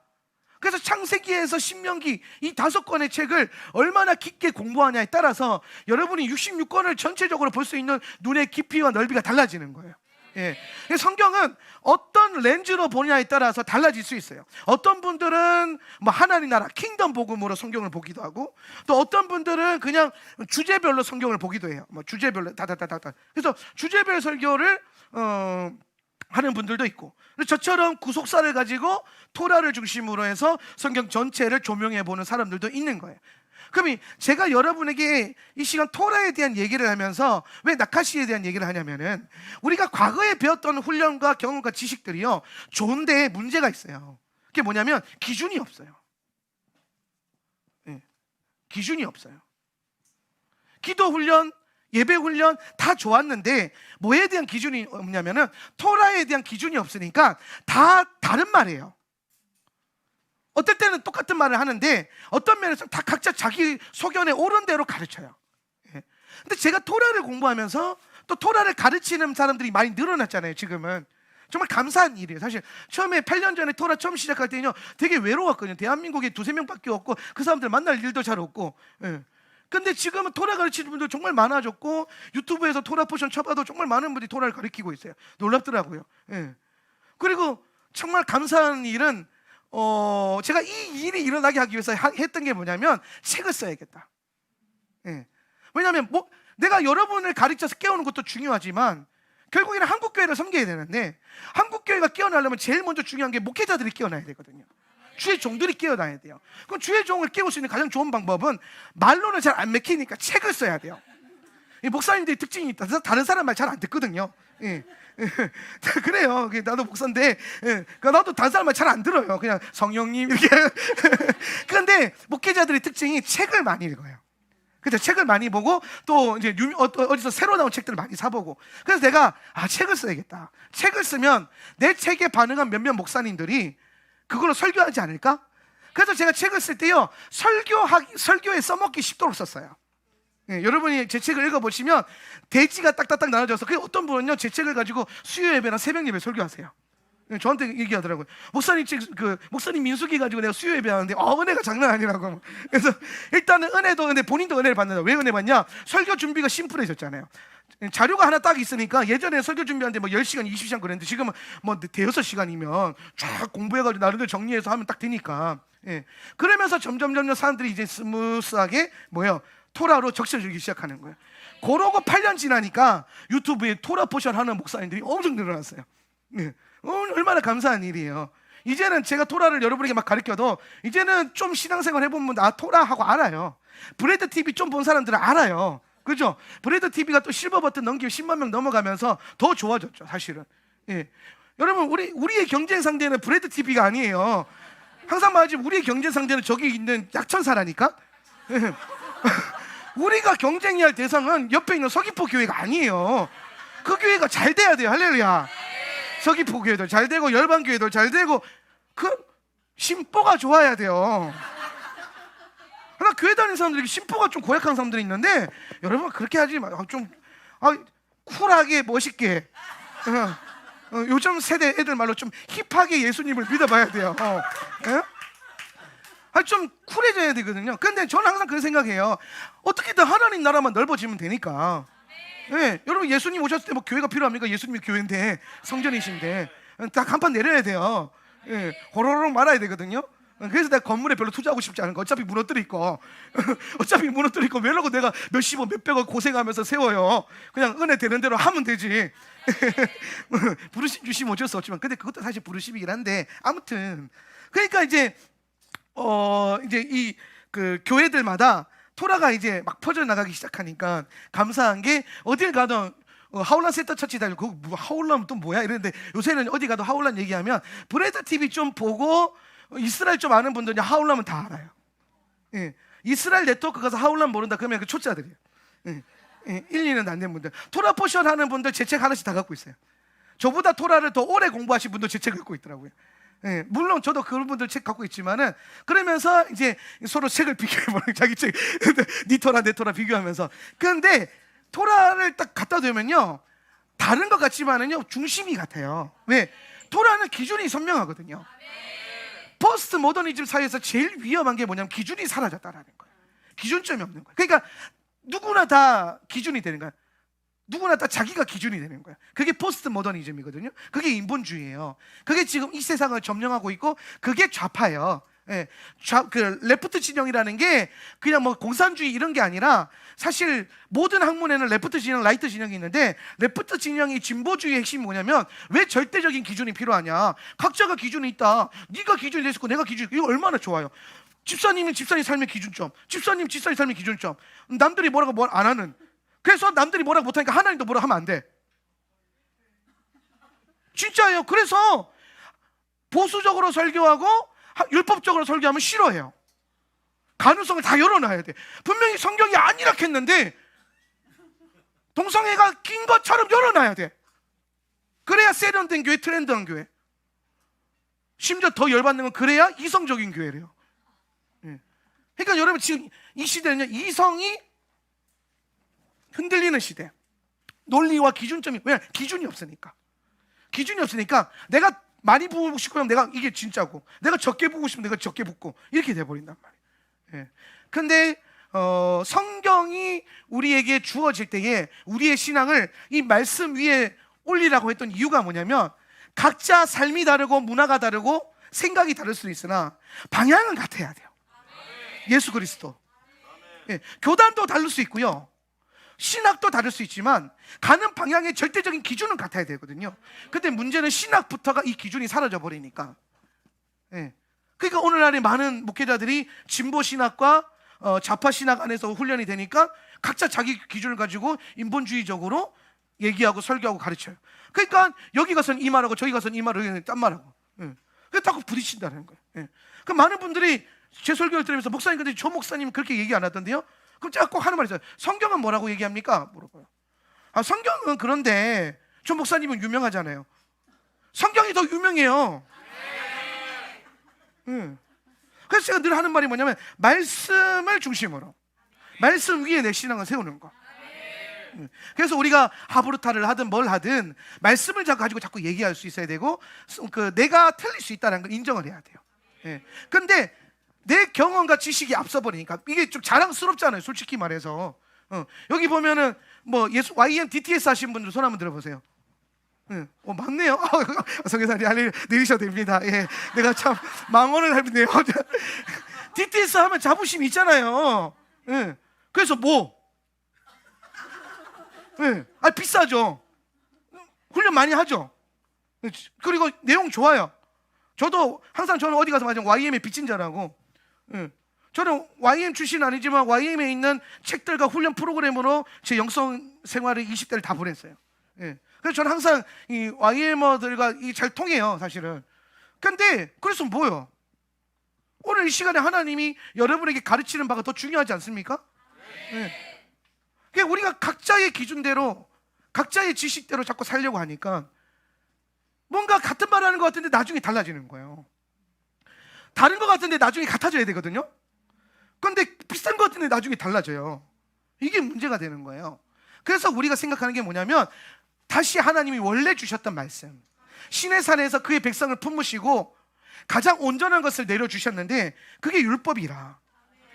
그래서 창세기에서 신명기, 이 5권의 책을 얼마나 깊게 공부하냐에 따라서 여러분이 66권을 전체적으로 볼 수 있는 눈의 깊이와 넓이가 달라지는 거예요. 예. 성경은 어떤 렌즈로 보냐에 따라서 달라질 수 있어요. 어떤 분들은 뭐 하나님 나라, 킹덤 복음으로 성경을 보기도 하고, 또 어떤 분들은 그냥 주제별로 성경을 보기도 해요. 뭐 주제별로 다다다다. 그래서 주제별 설교를 하는 분들도 있고, 저처럼 구속사를 가지고 토라를 중심으로 해서 성경 전체를 조명해 보는 사람들도 있는 거예요. 그럼 제가 여러분에게 이 시간 토라에 대한 얘기를 하면서 왜 나카시에 대한 얘기를 하냐면은, 우리가 과거에 배웠던 훈련과 경험과 지식들이요, 좋은데 문제가 있어요. 그게 뭐냐면 기준이 없어요. 네. 기준이 없어요. 기도 훈련, 예배 훈련 다 좋았는데 뭐에 대한 기준이 없냐면은 토라에 대한 기준이 없으니까 다 다른 말이에요. 어떨 때는 똑같은 말을 하는데 어떤 면에서 다 각자 자기 소견에 옳은 대로 가르쳐요. 예. 근데 제가 토라를 공부하면서 또 토라를 가르치는 사람들이 많이 늘어났잖아요. 지금은 정말 감사한 일이에요. 사실 처음에 8년 전에 토라 처음 시작할 때는요 되게 외로웠거든요. 대한민국에 두세 명밖에 없고 그 사람들 만날 일도 잘 없고. 예. 근데 지금은 토라 가르치는 분들 정말 많아졌고 유튜브에서 토라 포션 쳐봐도 정말 많은 분들이 토라를 가르치고 있어요. 놀랍더라고요. 예. 그리고 정말 감사한 일은 제가 이 일이 일어나게 하기 위해서 했던 게 뭐냐면 책을 써야겠다. 예. 왜냐하면 내가 여러분을 가르쳐서 깨우는 것도 중요하지만 결국에는 한국교회를 섬겨야 되는데 한국교회가 깨어나려면 제일 먼저 중요한 게 목회자들이 깨어나야 되거든요. 주의 종들이 깨어나야 돼요. 그럼 주의 종을 깨울 수 있는 가장 좋은 방법은 말로는 잘 안 맥히니까 책을 써야 돼요. 이 목사님들이 특징이 있다. 다른 사람 말 잘 안 듣거든요. 예. 그래요. 나도 목사인데, 그러니까 나도 다른 사람 말 잘 안 들어요. 그냥 성령님 이렇게. 그런데 목회자들의 특징이 책을 많이 읽어요. 그래서 책을 많이 보고 또 이제 어디서 새로 나온 책들을 많이 사보고. 그래서 내가 책을 써야겠다. 책을 쓰면 내 책에 반응한 몇몇 목사님들이 그걸로 설교하지 않을까? 그래서 제가 책을 쓸 때요 설교에 써먹기 쉽도록 썼어요. 예, 여러분이 제 책을 읽어보시면 대지가 딱딱딱 나눠져서 어떤 분은요 제 책을 가지고 수요 예배나 새벽 예배 설교하세요. 예, 저한테 얘기하더라고요. 목사님 책 목사님 민수기 가지고 내가 수요 예배하는데 은혜가 장난 아니라고. 그래서 일단은 근데 본인도 은혜를 받는다. 왜 은혜 받냐? 설교 준비가 심플해졌잖아요. 자료가 하나 딱 있으니까 예전에 설교 준비하는데 10시간, 20시간 그랬는데 지금은 대여섯 시간이면 쫙 공부해가지고 나름대로 정리해서 하면 딱 되니까. 예. 그러면서 점점 사람들이 이제 스무스하게 토라로 적셔주기 시작하는 거예요. 그러고 8년 지나니까 유튜브에 토라 포션 하는 목사님들이 엄청 늘어났어요. 예. 얼마나 감사한 일이에요. 이제는 제가 토라를 여러분에게 막 가르쳐도 이제는 좀 신앙생활 해보면 토라 하고 알아요. 브레드 TV 좀 본 사람들은 알아요. 그죠? 브레드 TV가 또 실버 버튼 넘기고 10만 명 넘어가면서 더 좋아졌죠, 사실은. 예. 여러분, 우리의 경쟁 상대는 브레드 TV가 아니에요. 항상 말하지만 우리의 경쟁 상대는 저기 있는 약천사라니까. 예. 우리가 경쟁해야 할 대상은 옆에 있는 서귀포 교회가 아니에요. 그 교회가 잘 돼야 돼요. 할렐루야. 서귀포 교회도 잘 되고 열방 교회도 잘 되고 심보가 좋아야 돼요. 그러나 교회 다니는 사람들이 심보가 좀 고약한 사람들이 있는데 여러분 그렇게 하지 마. 쿨하게 멋있게 요즘 세대 애들 말로 좀 힙하게 예수님을 믿어봐야 돼요. 좀 쿨해져야 되거든요. 근데 저는 항상 그런 생각해요. 어떻게든 하나님 나라만 넓어지면 되니까. 네, 여러분 예수님 오셨을 때 교회가 필요합니까? 예수님이 교회인데 성전이신데 다 간판 내려야 돼요. 네, 호로록 말아야 되거든요. 그래서 내가 건물에 별로 투자하고 싶지 않은 거. 어차피 무너뜨릴 거 왜라고 내가 몇십억 몇백억 고생하면서 세워요. 그냥 은혜 되는 대로 하면 되지. 부르심 주시면 어쩔 수 없지만 근데 그것도 사실 부르심이긴 한데 아무튼 그러니까 이제 이 교회들마다 토라가 이제 막 퍼져나가기 시작하니까 감사한 게 어딜 가든 하울란 세터 처치 다니고 하울란 또 뭐야 이랬는데 요새는 어디 가도 하울란 얘기하면 브레드 TV 좀 보고 이스라엘 좀 아는 분들은 하울란은 다 알아요. 예. 이스라엘 네트워크 가서 하울란 모른다 그러면 그 초짜들이에요. 예. 1, 2년 안 된 분들 토라 포션 하는 분들 제 책 하나씩 다 갖고 있어요. 저보다 토라를 더 오래 공부하신 분도 제 책 갖고 있더라고요. 예, 물론 저도 그런 분들 책 갖고 있지만은 그러면서 이제 서로 책을 비교해보는 자기 책 니 토라 내 토라 비교하면서 근데 토라를 딱 갖다 두면요 다른 것 같지만은요 중심이 같아요. 왜? 토라는 기준이 선명하거든요. 포스트 모더니즘 사회에서 제일 위험한 게 뭐냐면 기준이 사라졌다라는 거예요. 기준점이 없는 거예요. 그러니까 누구나 다 기준이 되는 거예요. 누구나 다 자기가 기준이 되는 거야. 그게 포스트 모더니즘이거든요. 그게 인본주의예요. 그게 지금 이 세상을 점령하고 있고 그게 좌파예요. 예, 레프트 진영이라는 게 그냥 공산주의 이런 게 아니라 사실 모든 학문에는 레프트 진영, 라이트 진영이 있는데 레프트 진영이 진보주의의 핵심이 뭐냐면 왜 절대적인 기준이 필요하냐? 각자가 기준이 있다. 네가 기준이 됐고 내가 기준이 이거 얼마나 좋아요. 집사님이 집사님 삶의 기준점, 집사님 삶의 기준점. 남들이 뭐라고 뭘 안 하는. 그래서 남들이 뭐라고 못하니까 하나님도 뭐라 하면 안 돼. 진짜예요. 그래서 보수적으로 설교하고 율법적으로 설교하면 싫어해요. 가능성을 다 열어놔야 돼. 분명히 성경이 아니라 했는데 동성애가 낀 것처럼 열어놔야 돼. 그래야 세련된 교회, 트렌드한 교회. 심지어 더 열받는 건 그래야 이성적인 교회래요. 그러니까 여러분 지금 이 시대는요 이성이 흔들리는 시대. 논리와 기준점이 왜? 기준이 없으니까. 기준이 없으니까 내가 많이 부고 싶으면 내가 이게 진짜고, 내가 적게 부고 싶으면 내가 적게 붓고, 이렇게 돼버린단 말이에요. 예. 근데 성경이 우리에게 주어질 때에 우리의 신앙을 이 말씀 위에 올리라고 했던 이유가 뭐냐면, 각자 삶이 다르고 문화가 다르고 생각이 다를 수 있으나 방향은 같아야 돼요. 예수 그리스도. 예. 교단도 다를 수 있고요, 신학도 다를 수 있지만 가는 방향의 절대적인 기준은 같아야 되거든요. 근데 문제는 신학부터가 이 기준이 사라져 버리니까. 예. 그러니까 오늘날의 많은 목회자들이 진보 신학과 좌파 신학 안에서 훈련이 되니까 각자 자기 기준을 가지고 인본주의적으로 얘기하고 설교하고 가르쳐요. 그러니까 여기 가서는 이 말하고 저기 가서는 이 말하고 딴 말하고. 예. 그래서 자꾸 부딪힌다는 거예요. 예. 그 많은 분들이 제 설교를 들으면서, 목사님 근데 저 목사님은 그렇게 얘기 안 하던데요? 그럼 제가 꼭 하는 말이 있어요. 성경은 뭐라고 얘기합니까? 물어봐요. 아, 성경은 그런데 저 목사님은 유명하잖아요. 성경이 더 유명해요. 예. 그래서 제가 늘 하는 말이 뭐냐면, 말씀을 중심으로, 말씀 위에 내 신앙을 세우는 거. 그래서 우리가 하브루타를 하든 뭘 하든 말씀을 가지고 자꾸 얘기할 수 있어야 되고, 내가 틀릴 수 있다는 걸 인정을 해야 돼요. 예. 근데 내 경험과 지식이 앞서 버리니까 이게 좀 자랑스럽잖아요, 솔직히 말해서. 여기 보면은 뭐 YM DTS 하신 분들 손 한번 들어보세요. 예. 맞네요. 성교사님 내리셔도 됩니다. 예. 내가 참 망언을 했네요. DTS 하면 자부심이 있잖아요. 예. 그래서 뭐? 예. 비싸죠. 훈련 많이 하죠. 그리고 내용 좋아요. 저도 항상 저는 어디 가서 말하자면 YM의 빚진 자라고. 예. 저는 YM 출신 아니지만 YM에 있는 책들과 훈련 프로그램으로 제 영성 생활을 20대를 다 보냈어요. 예. 그래서 저는 항상 이 YM어들과 잘 통해요, 사실은. 근데 그래서 뭐요? 오늘 이 시간에 하나님이 여러분에게 가르치는 바가 더 중요하지 않습니까? 예. 그러니까 우리가 각자의 기준대로, 각자의 지식대로 자꾸 살려고 하니까 뭔가 같은 말 하는 것 같은데 나중에 달라지는 거예요. 다른 것 같은데 나중에 같아져야 되거든요. 그런데 비싼 것 같은데 나중에 달라져요. 이게 문제가 되는 거예요. 그래서 우리가 생각하는 게 뭐냐면, 다시 하나님이 원래 주셨던 말씀, 시내산에서 그의 백성을 품으시고 가장 온전한 것을 내려주셨는데 그게 율법이라,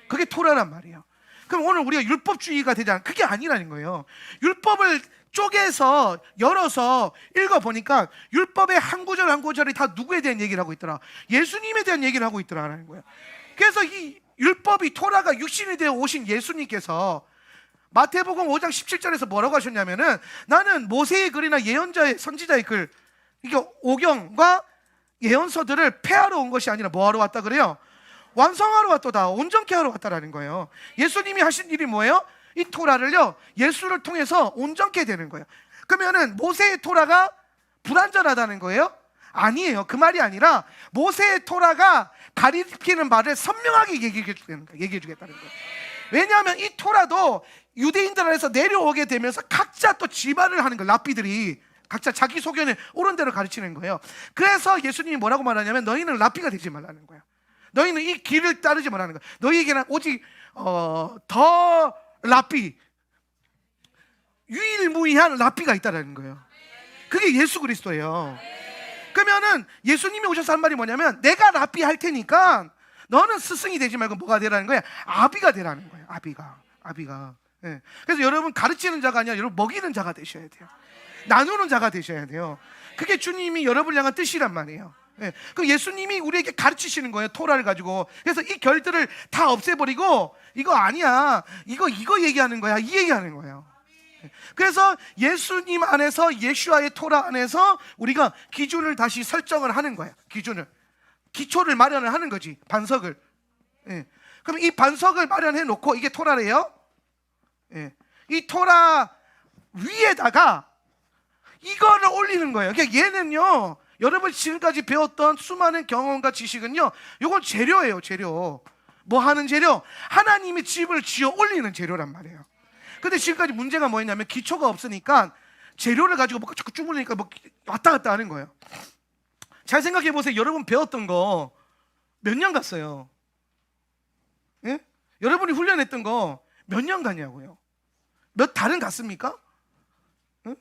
그게 토라란 말이에요. 그럼 오늘 우리가 율법주의가 되지 않아? 그게 아니라는 거예요. 율법을 쪼개서 열어서 읽어보니까 율법의 한 구절 한 구절이 다 누구에 대한 얘기를 하고 있더라? 예수님에 대한 얘기를 하고 있더라는 거예요. 그래서 이 율법이, 토라가 육신이 되어 오신 예수님께서 마태복음 5장 17절에서 뭐라고 하셨냐면은, 나는 모세의 글이나 예언자의, 선지자의 글, 이게 오경과 예언서들을 폐하러 온 것이 아니라 뭐 하러 왔다 그래요? 완성하러 왔도다, 온전케 하러 왔다라는 거예요. 예수님이 하신 일이 뭐예요? 이 토라를요, 예수를 통해서 온전케 되는 거예요. 그러면은 모세의 토라가 불완전하다는 거예요? 아니에요. 그 말이 아니라 모세의 토라가 가리키는 바를 선명하게 얘기해 주겠다는 거예요. 왜냐하면 이 토라도 유대인들 안에서 내려오게 되면서 각자 또 지발을 하는 거예요. 랍비들이 각자 자기 소견에 옳은 대로 가르치는 거예요. 그래서 예수님이 뭐라고 말하냐면, 너희는 랍비가 되지 말라는 거예요. 너희는 이 길을 따르지 말라는 거예요. 너희에게는 오직 더 랍비, 유일무이한 랍비가 있다는 거예요. 그게 예수 그리스도예요. 그러면은 예수님이 오셔서 한 말이 뭐냐면, 내가 랍비 할 테니까 너는 스승이 되지 말고 뭐가 되라는 거야? 아비가 되라는 거예요. 아비가. 예. 그래서 여러분 가르치는 자가 아니라 여러분 먹이는 자가 되셔야 돼요. 나누는 자가 되셔야 돼요. 그게 주님이 여러분을 향한 뜻이란 말이에요. 예. 그 예수님이 우리에게 가르치시는 거예요, 토라를 가지고. 그래서 이 결들을 다 없애버리고, 이거 아니야, 이거 얘기하는 거야, 이 얘기하는 거예요. 그래서 예수님 안에서, 예슈아의 토라 안에서 우리가 기준을 다시 설정을 하는 거예요. 기초를 마련을 하는 거지, 반석을. 예. 그럼 이 반석을 마련해 놓고, 이게 토라래요. 예. 이 토라 위에다가 이거를 올리는 거예요. 그러니까 얘는요, 여러분 지금까지 배웠던 수많은 경험과 지식은요, 이건 재료예요. 재료. 뭐 하는 재료? 하나님의 집을 지어 올리는 재료란 말이에요. 근데 지금까지 문제가 뭐였냐면, 기초가 없으니까 재료를 가지고 뭐 자꾸 주물르니까 뭐 왔다 갔다 하는 거예요. 잘 생각해 보세요. 여러분 배웠던 거 몇 년 갔어요? 예? 여러분이 훈련했던 거 몇 년 가냐고요? 몇 달은 갔습니까? 예?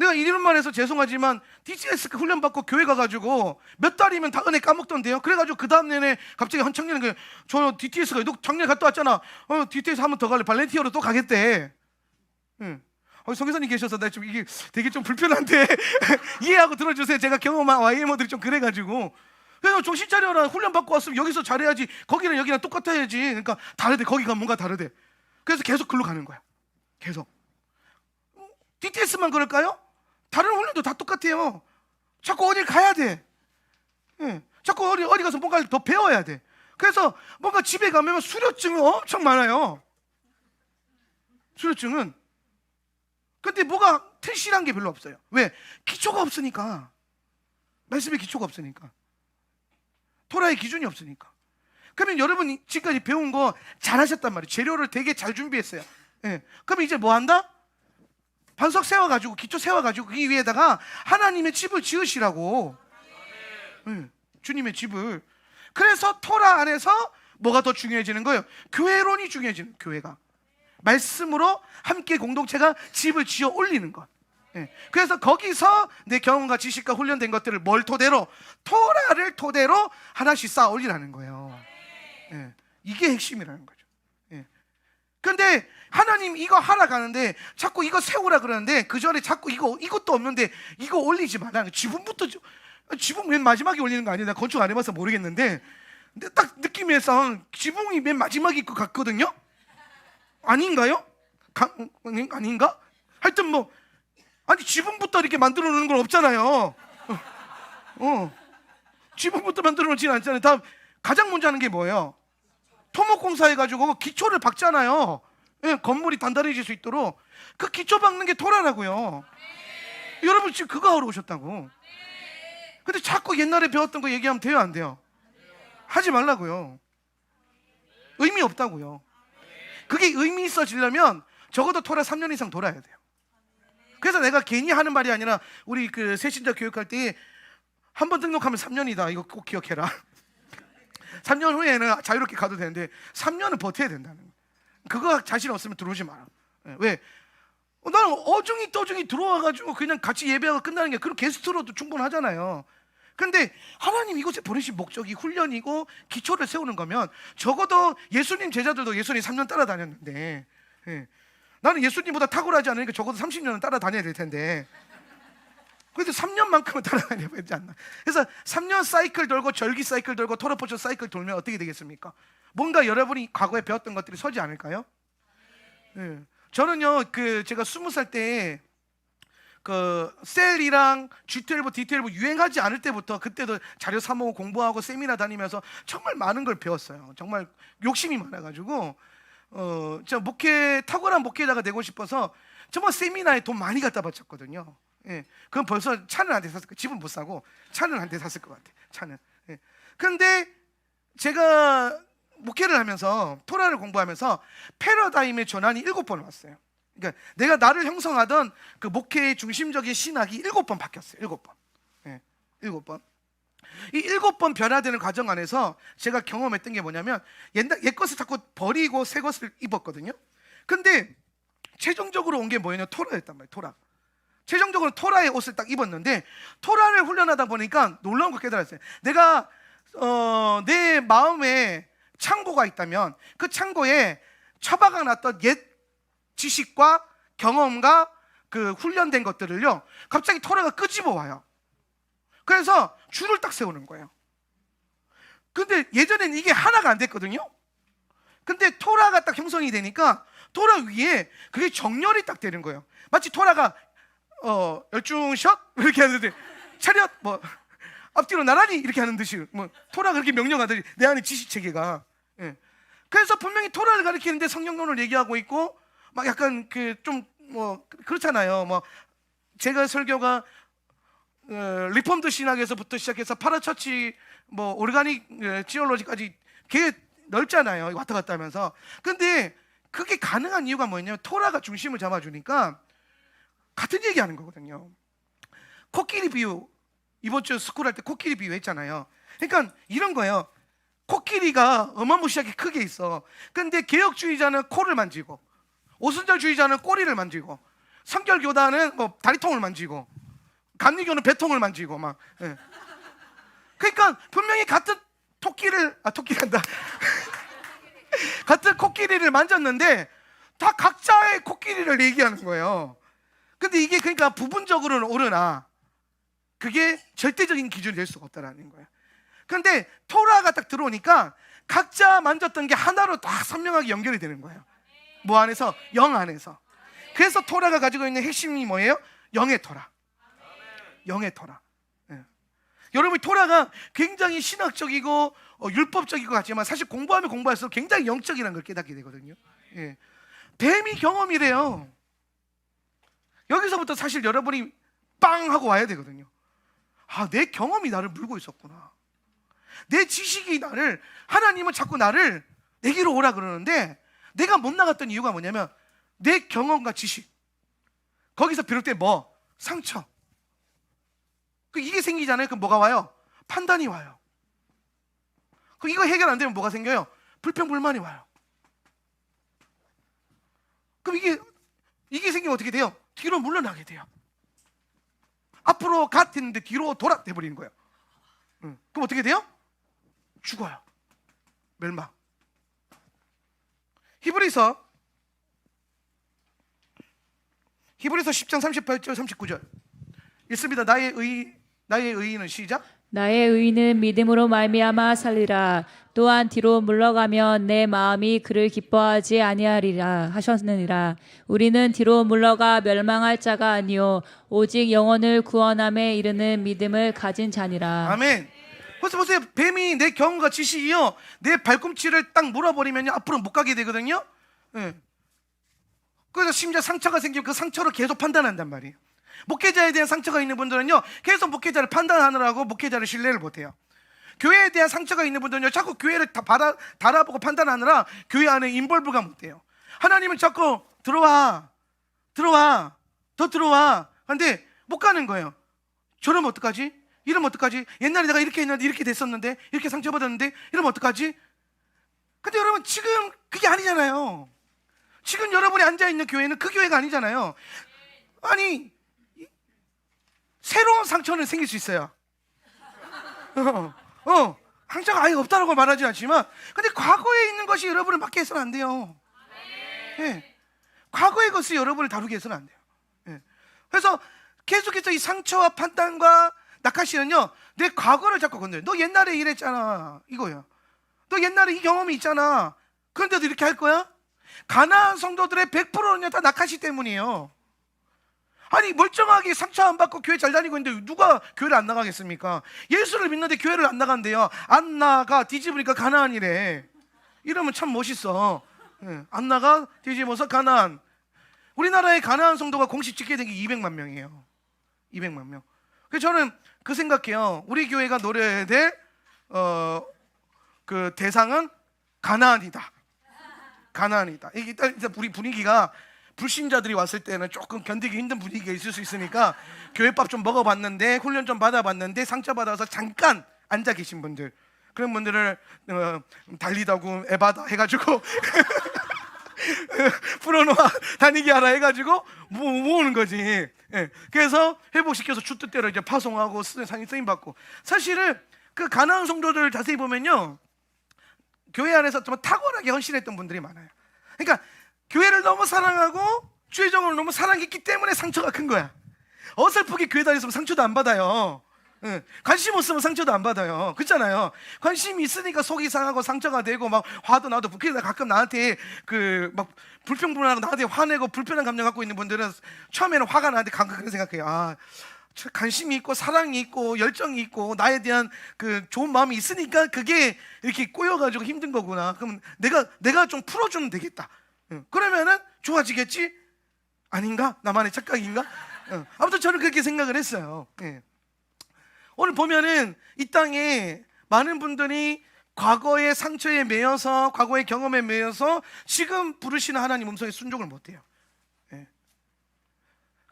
내가 이름만 해서 죄송하지만 DTS 훈련 받고 교회 가가지고 몇 달이면 다 은혜 까먹던데요. 그래가지고 그 다음 내내 갑자기 한 청년이 저 DTS가 너 작년에 갔다 왔잖아. DTS 한 번 더 갈래. 발렌티어로 또 가겠대. 응. 성교사님 계셔서 나 좀 이게 되게 좀 불편한데 이해하고 들어주세요. 제가 경험한 YMO들이 좀 그래가지고. 그래서 정신 차려라. 훈련 받고 왔으면 여기서 잘해야지. 거기랑 여기랑 똑같아야지. 그러니까 다르대. 거기가 뭔가 다르대. 그래서 계속 글로 가는 거야. 계속. DTS만 그럴까요? 다른 훈련도 다 똑같아요. 자꾸 어딜 가야 돼. 예. 자꾸 어디 가서 뭔가를 더 배워야 돼. 그래서 뭔가 집에 가면 수료증이 엄청 많아요. 수료증은. 근데 뭐가 틀실한 게 별로 없어요. 왜? 기초가 없으니까. 말씀의 기초가 없으니까. 토라의 기준이 없으니까. 그러면 여러분이 지금까지 배운 거 잘하셨단 말이에요. 재료를 되게 잘 준비했어요. 예. 그럼 이제 뭐 한다? 반석 세워가지고 기초 세워가지고 그 위에다가 하나님의 집을 지으시라고. 주님의 집을. 그래서 토라 안에서 뭐가 더 중요해지는 거예요? 교회론이 중요해지는. 교회가 말씀으로 함께 공동체가 집을 지어 올리는 것. 그래서 거기서 내 경험과 지식과 훈련된 것들을 뭘 토대로? 토라를 토대로 하나씩 쌓아 올리라는 거예요. 이게 핵심이라는 거죠. 근데 하나님 이거 하라 가는데 자꾸 이거 세우라 그러는데 그 전에 자꾸 이것도 없는데 이거 올리지 마라. 지붕부터. 지붕 맨 마지막에 올리는 거 아니에요? 나 건축 안 해봐서 모르겠는데 근데 딱 느낌에서 지붕이 맨 마지막일 것 같거든요. 아닌가요? 아닌가? 하여튼 뭐 아니 지붕부터 이렇게 만들어 놓는 건 없잖아요. 지붕부터 만들어 놓지는 않잖아요. 다음 가장 먼저 하는 게 뭐예요? 토목공사 해가지고 기초를 박잖아요. 건물이 단단해질 수 있도록. 그 기초 박는 게 토라라고요. 여러분 지금 그거 하러 오셨다고. 근데 자꾸 옛날에 배웠던 거 얘기하면 돼요, 안 돼요? 하지 말라고요. 의미 없다고요. 그게 의미 있어지려면 적어도 토라 3년 이상 돌아야 돼요. 그래서 내가 괜히 하는 말이 아니라 우리 그 새신자 교육할 때 한 번 등록하면 3년이다. 이거 꼭 기억해라. 3년 후에는 자유롭게 가도 되는데 3년은 버텨야 된다는 거예요. 그거 자신 없으면 들어오지 마라. 왜? 나는 어중이 떠중이 들어와가지고 그냥 같이 예배하고 끝나는 게 그런 게스트로도 충분하잖아요. 근데 하나님 이곳에 보내신 목적이 훈련이고 기초를 세우는 거면 적어도 예수님 제자들도 예수님 3년 따라다녔는데 나는 예수님보다 탁월하지 않으니까 적어도 30년은 따라다녀야 될 텐데 그래도 3년만큼은 따라다녀야 되지 않나. 그래서 3년 사이클 돌고 절기 사이클 돌고 토라포션 사이클 돌면 어떻게 되겠습니까? 뭔가 여러분이 과거에 배웠던 것들이 서지 않을까요? 저는요 제가 20살 때 그 셀이랑 G12, D12 유행하지 않을 때부터 그때도 자료 사모고 공부하고 세미나 다니면서 정말 많은 걸 배웠어요. 정말 욕심이 많아가지고 제가 탁월한 목회자가 되고 싶어서 정말 세미나에 돈 많이 갖다 바쳤거든요. 그럼 벌써 차는 한 대 샀을 거예요. 집은 못 사고 차는 한 대 샀을 것 같아. 차는. 근데 제가 목회를 하면서 토라를 공부하면서 패러다임의 전환이 7번 왔어요. 그러니까 내가 나를 형성하던 그 목회의 중심적인 신학이 7번 바뀌었어요. 7번. 7번. 이 7번 변화되는 과정 안에서 제가 경험했던 게 뭐냐면 옛 것을 자꾸 버리고 새 것을 입었거든요. 근데 최종적으로 온 게 뭐였냐? 토라였단 말이에요. 토라. 최종적으로 토라의 옷을 딱 입었는데 토라를 훈련하다 보니까 놀라운 걸 깨달았어요. 내가 내 마음에 창고가 있다면 그 창고에 처박아 놨던 옛 지식과 경험과 그 훈련된 것들을요 갑자기 토라가 끄집어 와요. 그래서 줄을 딱 세우는 거예요. 근데 예전에는 이게 하나가 안 됐거든요. 근데 토라가 딱 형성이 되니까 토라 위에 그게 정렬이 딱 되는 거예요. 마치 토라가 열중샷 이렇게 하는데 차렷 뭐 앞뒤로 나란히 이렇게 하는 듯이 뭐 토라가 그렇게 명령하듯이 내 안에 지식 체계가. 그래서 분명히 토라를 가리키는데 성령론을 얘기하고 있고 막 약간 좀 뭐 그렇잖아요. 뭐 제가 설교가 리폼드 신학에서부터 시작해서 파라처치 뭐 오르가닉 지올로지까지 되게 넓잖아요. 왔다 갔다 하면서. 근데 그게 가능한 이유가 뭐냐면 토라가 중심을 잡아주니까 같은 얘기하는 거거든요. 코끼리 비유 이번 주 스쿨 할 때 코끼리 비유 했잖아요. 그러니까 이런 거예요. 코끼리가 어마무시하게 크게 있어. 근데 개혁주의자는 코를 만지고 오순절주의자는 꼬리를 만지고 성결교단은 뭐 다리통을 만지고, 감리교는 배통을 만지고 막. 예. 그러니까 분명히 같은 토끼란다. 같은 코끼리를 만졌는데 다 각자의 코끼리를 얘기하는 거예요. 근데 이게 그러니까 부분적으로는 옳으나 그게 절대적인 기준이 될 수가 없다라는 거예요. 그런데 토라가 딱 들어오니까 각자 만졌던 게 하나로 딱 선명하게 연결이 되는 거예요. 뭐 안에서? 영 안에서. 그래서 토라가 가지고 있는 핵심이 뭐예요? 영의 토라. 영의 토라. 예. 여러분, 토라가 굉장히 신학적이고 율법적이고 같지만 사실 공부하면 공부할수록 굉장히 영적이라는 걸 깨닫게 되거든요. 예. 뱀이 경험이래요. 여기서부터 사실 여러분이 빵 하고 와야 되거든요. 아, 내 경험이 나를 물고 있었구나. 내 지식이 나를, 하나님은 자꾸 나를 내게로 오라 그러는데 내가 못 나갔던 이유가 뭐냐면 내 경험과 지식, 거기서 비롯된 뭐? 상처. 이게 생기잖아요. 그럼 뭐가 와요? 판단이 와요. 그럼 이거 해결 안 되면 뭐가 생겨요? 불평불만이 와요. 그럼 이게 생기면 어떻게 돼요? 뒤로 물러나게 돼요. 앞으로 갔는데 뒤로 돌아돼 버리는 거예요. 그럼 어떻게 돼요? 죽어요. 멸망. 히브리서 10장 38절 39절 읽습니다. 나의 의인은 시작. 나의 의인은 믿음으로 말미암아 살리라. 또한 뒤로 물러가면 내 마음이 그를 기뻐하지 아니하리라 하셨느니라. 우리는 뒤로 물러가 멸망할 자가 아니요 오직 영혼을 구원함에 이르는 믿음을 가진 자니라. 아멘. 그래서 보세요. 뱀이 내 경험과 지식이요, 내 발꿈치를 딱 물어버리면 앞으로 못 가게 되거든요. 예. 그래서 심지어 상처가 생기면 그 상처를 계속 판단한단 말이에요. 목회자에 대한 상처가 있는 분들은요, 계속 목회자를 판단하느라고 목회자를 신뢰를 못해요. 교회에 대한 상처가 있는 분들은요, 자꾸 교회를 달아보고 판단하느라 교회 안에 인볼브가 못돼요. 하나님은 자꾸 들어와, 더 들어와. 근데 못 가는 거예요. 저러면 어떡하지? 이러면 어떡하지? 옛날에 내가 이렇게 했는데 이렇게 됐었는데, 이렇게 상처받았는데 이러면 어떡하지? 근데 여러분, 지금 그게 아니잖아요. 지금 여러분이 앉아있는 교회는 그 교회가 아니잖아요. 아니, 새로운 상처는 생길 수 있어요. 상처가 아예 없다라고 말하지 않지만, 근데 과거에 있는 것이 여러분을 맡게 해서는 안 돼요. 예. 과거의 것을 여러분을 다루게 해서는 안 돼요. 예. 그래서 계속해서 이 상처와 판단과 나카시는요, 내 과거를 자꾸 건드려요. 너 옛날에 이랬잖아, 이거야. 너 옛날에 이 경험이 있잖아. 그런데도 이렇게 할 거야? 가나안 성도들의 100%는요 다 나카시 때문이에요. 아니, 멀쩡하게 상처 안 받고 교회 잘 다니고 있는데 누가 교회를 안 나가겠습니까? 예수를 믿는데 교회를 안 나간대요. 안 나가, 뒤집으니까 가나안이래. 이러면 참 멋있어. 예, 안 나가, 뒤집어서 가나안. 우리나라의 가나안 성도가 공식 집계된 게 200만 명이에요. 200만 명. 그래서 저는 그 생각해요. 우리 교회가 노려야 될 그 대상은 가나안이다. 가나안이다. 이게 일단 우리 분위기가, 불신자들이 왔을 때는 조금 견디기 힘든 분위기가 있을 수 있으니까 교회밥 좀 먹어봤는데, 훈련 좀 받아봤는데 상처받아서 잠깐 앉아 계신 분들, 그런 분들을 달리다고 에바다 해가지고 풀어놓아 다니게 하라 해가지고 모으는 거지. 예. 그래서 회복시켜서 주 뜻대로 이제 파송하고 쓰임 받고. 사실은 그 가나안 성도들을 자세히 보면요, 교회 안에서 좀 탁월하게 헌신했던 분들이 많아요. 그러니까 교회를 너무 사랑하고 주의 정을 너무 사랑했기 때문에 상처가 큰 거야. 어설프게 교회 다녔으면 상처도 안 받아요. 예. 관심 없으면 상처도 안 받아요. 그렇잖아요. 관심이 있으니까 속이 상하고 상처가 되고 막 화도 나도. 그래서 가끔 나한테 그 막 불평불만하고 나한테 화내고 불편한 감정 갖고 있는 분들은 처음에는 화가 나는데 가끔 그런 생각해요. 아, 관심이 있고 사랑이 있고 열정이 있고 나에 대한 그 좋은 마음이 있으니까 그게 이렇게 꼬여가지고 힘든 거구나. 그럼 내가 좀 풀어주면 되겠다. 그러면은 좋아지겠지? 아닌가? 나만의 착각인가? 아무튼 저는 그렇게 생각을 했어요. 예. 오늘 보면은 이 땅에 많은 분들이 과거의 상처에 매여서, 과거의 경험에 매여서 지금 부르시는 하나님 음성에 순종을 못해요. 예.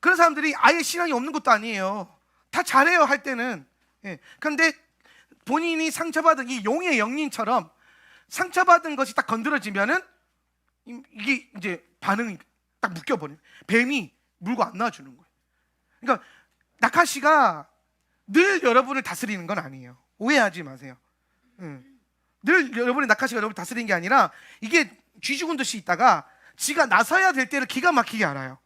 그런 사람들이 아예 신앙이 없는 것도 아니에요. 다 잘해요, 할 때는. 예. 그런데 본인이 상처받은 이 용의 영린처럼 상처받은 것이 딱 건드려지면은 이게 이제 반응이 딱 묶여버려요. 뱀이 물고 안 놔주는 거예요. 그러니까 나카시가 늘 여러분을 다스리는 건 아니에요. 오해하지 마세요. 늘 여러분이 나카시가 여러분을 다스리는 게 아니라 이게 쥐 죽은 듯이 있다가 지가 나서야 될 때를 기가 막히게 알아요.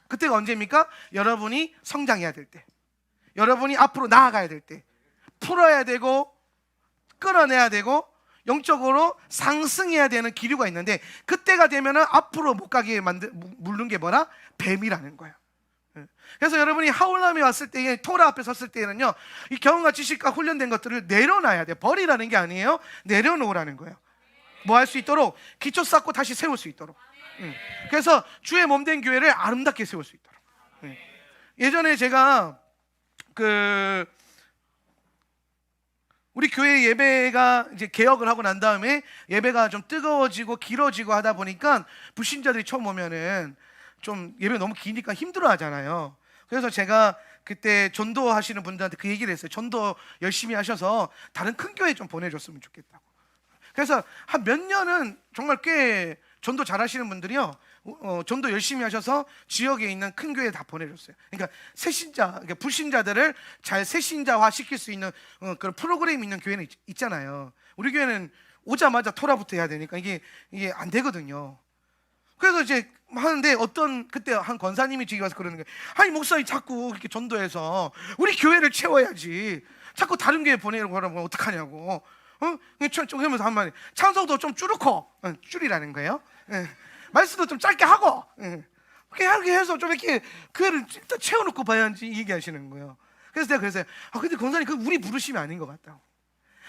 그때가 언제입니까? 여러분이 성장해야 될 때, 여러분이 앞으로 나아가야 될 때, 풀어야 되고 끌어내야 되고 영적으로 상승해야 되는 기류가 있는데, 그때가 되면은 앞으로 못 가게 물는 게 뭐라? 뱀이라는 거예요. 그래서 여러분이 하울람에 왔을 때에, 토라 앞에 섰을 때는요, 이 경험과 지식과 훈련된 것들을 내려놔야 돼요. 버리라는 게 아니에요. 내려놓으라는 거예요. 뭐 할 수 있도록? 기초 쌓고 다시 세울 수 있도록. 그래서 주의 몸된 교회를 아름답게 세울 수 있도록. 예전에 제가 우리 교회 예배가 이제 개혁을 하고 난 다음에 예배가 좀 뜨거워지고 길어지고 하다 보니까 불신자들이 처음 오면은 좀 예배 너무 기니까 힘들어 하잖아요. 그래서 제가 그때 전도 하시는 분들한테 그 얘기를 했어요. 전도 열심히 하셔서 다른 큰 교회 좀 보내줬으면 좋겠다고. 그래서 한 몇 년은 정말 꽤 전도 잘하시는 분들이요, 전도 열심히 하셔서 지역에 있는 큰 교회에 다 보내줬어요. 그러니까 새신자, 그러니까 불신자들을 잘 새신자화 시킬 수 있는 그런 프로그램이 있는 교회는 있잖아요. 우리 교회는 오자마자 토라부터 해야 되니까 이게 안 되거든요. 그래서 이제 하는데 그때 한 권사님이 저기 와서 그러는 거예요. 아니 목사님 자꾸 이렇게 전도해서 우리 교회를 채워야지 자꾸 다른 교회 보내려고 하면 어떡하냐고. 좀 하면서 한마디, 찬송도 좀 줄이라는 거예요. 말씀도 좀 짧게 하고, 그렇게 해서 좀 이렇게 교회를 일단 채워놓고 봐야지 얘기하시는 거예요. 그래서 내가 그랬어요. 근데 권사님 그 우리 부르심이 아닌 것 같다고.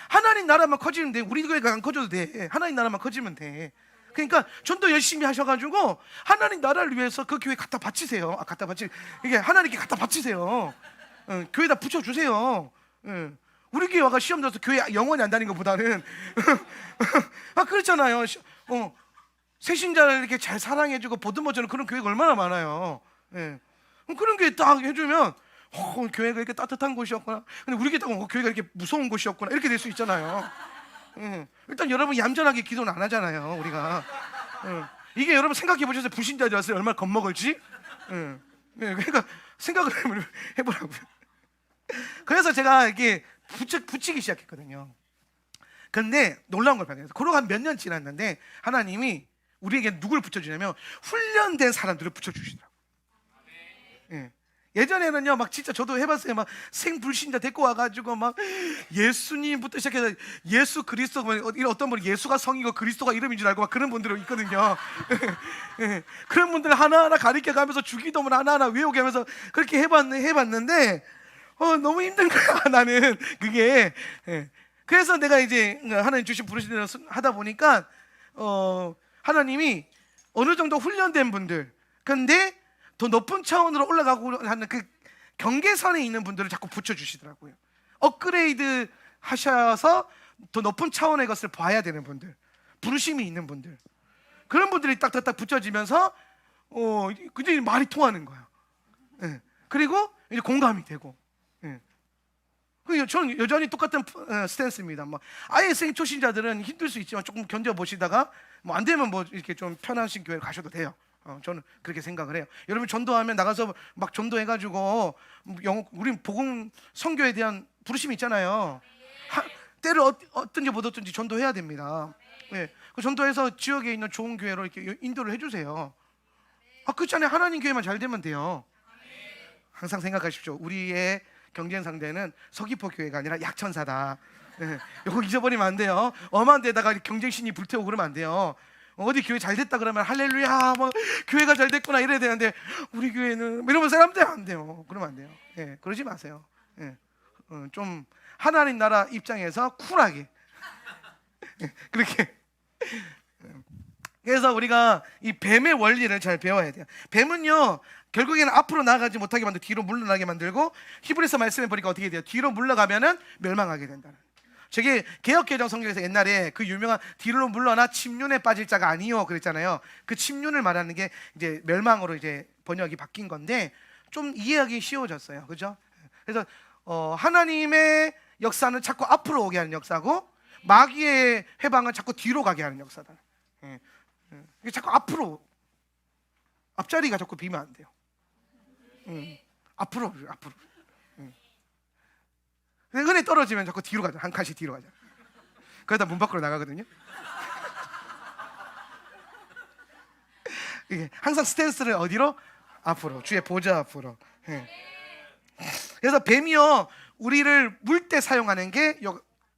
하나님 나라만 커지면 돼. 우리 교회가 안 커져도 돼. 하나님 나라만 커지면 돼. 그러니까 전도 열심히 하셔가지고 하나님 나라를 위해서 그 교회 갖다 바치세요. 이게 하나님께 갖다 바치세요. 교회에다 붙여주세요. 우리 교회 와가 시험 들어서 교회 영원히 안 다니는 것보다는 그렇잖아요. 새신자를 이렇게 잘 사랑해주고 보듬어주는 그런 교회가 얼마나 많아요. 그런 교회 딱 해주면 교회가 이렇게 따뜻한 곳이었구나. 근데 우리 교회가 이렇게 무서운 곳이었구나. 이렇게 될 수 있잖아요. 일단 여러분 얌전하게 기도는 안 하잖아요, 우리가. 이게 여러분 생각해 보셨어요? 불신자들이 왔을 때 얼마나 겁먹을지? 그러니까 생각을 해보라고요. 그래서 제가 이렇게 붙이기 시작했거든요. 근데 놀라운 걸 발견했어요. 그러고 한 몇 년 지났는데 하나님이 우리에게 누굴 붙여주냐면 훈련된 사람들을 붙여주시더라고요. 예전에는요, 막 진짜 저도 해봤어요. 막 생불신자 데리고 와가지고 막 예수님부터 시작해서 예수 그리스도, 어떤 분은 예수가 성이고 그리스도가 이름인 줄 알고 막 그런 분들이 있거든요. 그런 분들 하나하나 가르쳐가면서 주기도문 하나하나 외우게 하면서 그렇게 해봤는데 너무 힘든 거야, 나는 그게. 그래서 내가 이제 하나님 주신 부르신 대로 하다 보니까 하나님이 어느 정도 훈련된 분들, 근데 더 높은 차원으로 올라가고 하는 그 경계선에 있는 분들을 자꾸 붙여주시더라고요. 업그레이드 하셔서 더 높은 차원의 것을 봐야 되는 분들, 부르심이 있는 분들, 그런 분들이 딱딱딱 붙여지면서 그게 말이 통하는 거예요. 그리고 이제 공감이 되고. 저는 여전히 똑같은 스탠스입니다. 아예 초신자들은 힘들 수 있지만 조금 견뎌보시다가 안 되면 이렇게 좀 편하신 교회를 가셔도 돼요. 저는 그렇게 생각을 해요. 여러분 전도하면 나가서 막 전도해가지고 우리 복음 선교에 대한 부르심이 있잖아요. 때를 얻든지 못 얻든지 전도해야 됩니다. 그 전도해서 지역에 있는 좋은 교회로 이렇게 인도를 해주세요. 그렇잖아요. 하나님 교회만 잘 되면 돼요. 항상 생각하십시오. 우리의 경쟁 상대는 서귀포 교회가 아니라 약천사다. 이거 잊어버리면 안 돼요. 엄한 데다가 경쟁심이 불태우고 그러면 안 돼요. 어디 교회 잘 됐다 그러면 할렐루야, 교회가 잘 됐구나 이래야 되는데 우리 교회는 이러면서 사람들 안 돼요. 그러면 안 돼요. 그러지 마세요. 좀 하나님 나라 입장에서 쿨하게 그렇게. 그래서 우리가 이 뱀의 원리를 잘 배워야 돼요. 뱀은요, 결국에는 앞으로 나아가지 못하게 만들고 뒤로 물러나게 만들고, 히브리서 말씀에 보니까 어떻게 돼요? 뒤로 물러가면은 멸망하게 된다는. 저게 개역개정 성경에서 옛날에 그 유명한 뒤로 물러나 침륜에 빠질 자가 아니요 그랬잖아요. 그 침륜을 말하는 게 이제 멸망으로 이제 번역이 바뀐 건데 좀 이해하기 쉬워졌어요. 그죠? 그래서 하나님의 역사는 자꾸 앞으로 오게 하는 역사고, 마귀의 해방은 자꾸 뒤로 가게 하는 역사다. 자꾸 앞으로, 앞자리가 자꾸 비면 안 돼요. 앞으로. 은혜 떨어지면 자꾸 뒤로 가자. 한 칸씩 뒤로 가자. 그러다 문 밖으로 나가거든요. 이게 항상 스탠스를 어디로? 앞으로. 주의 보좌 앞으로. 그래서 뱀이요, 우리를 물 때 사용하는 게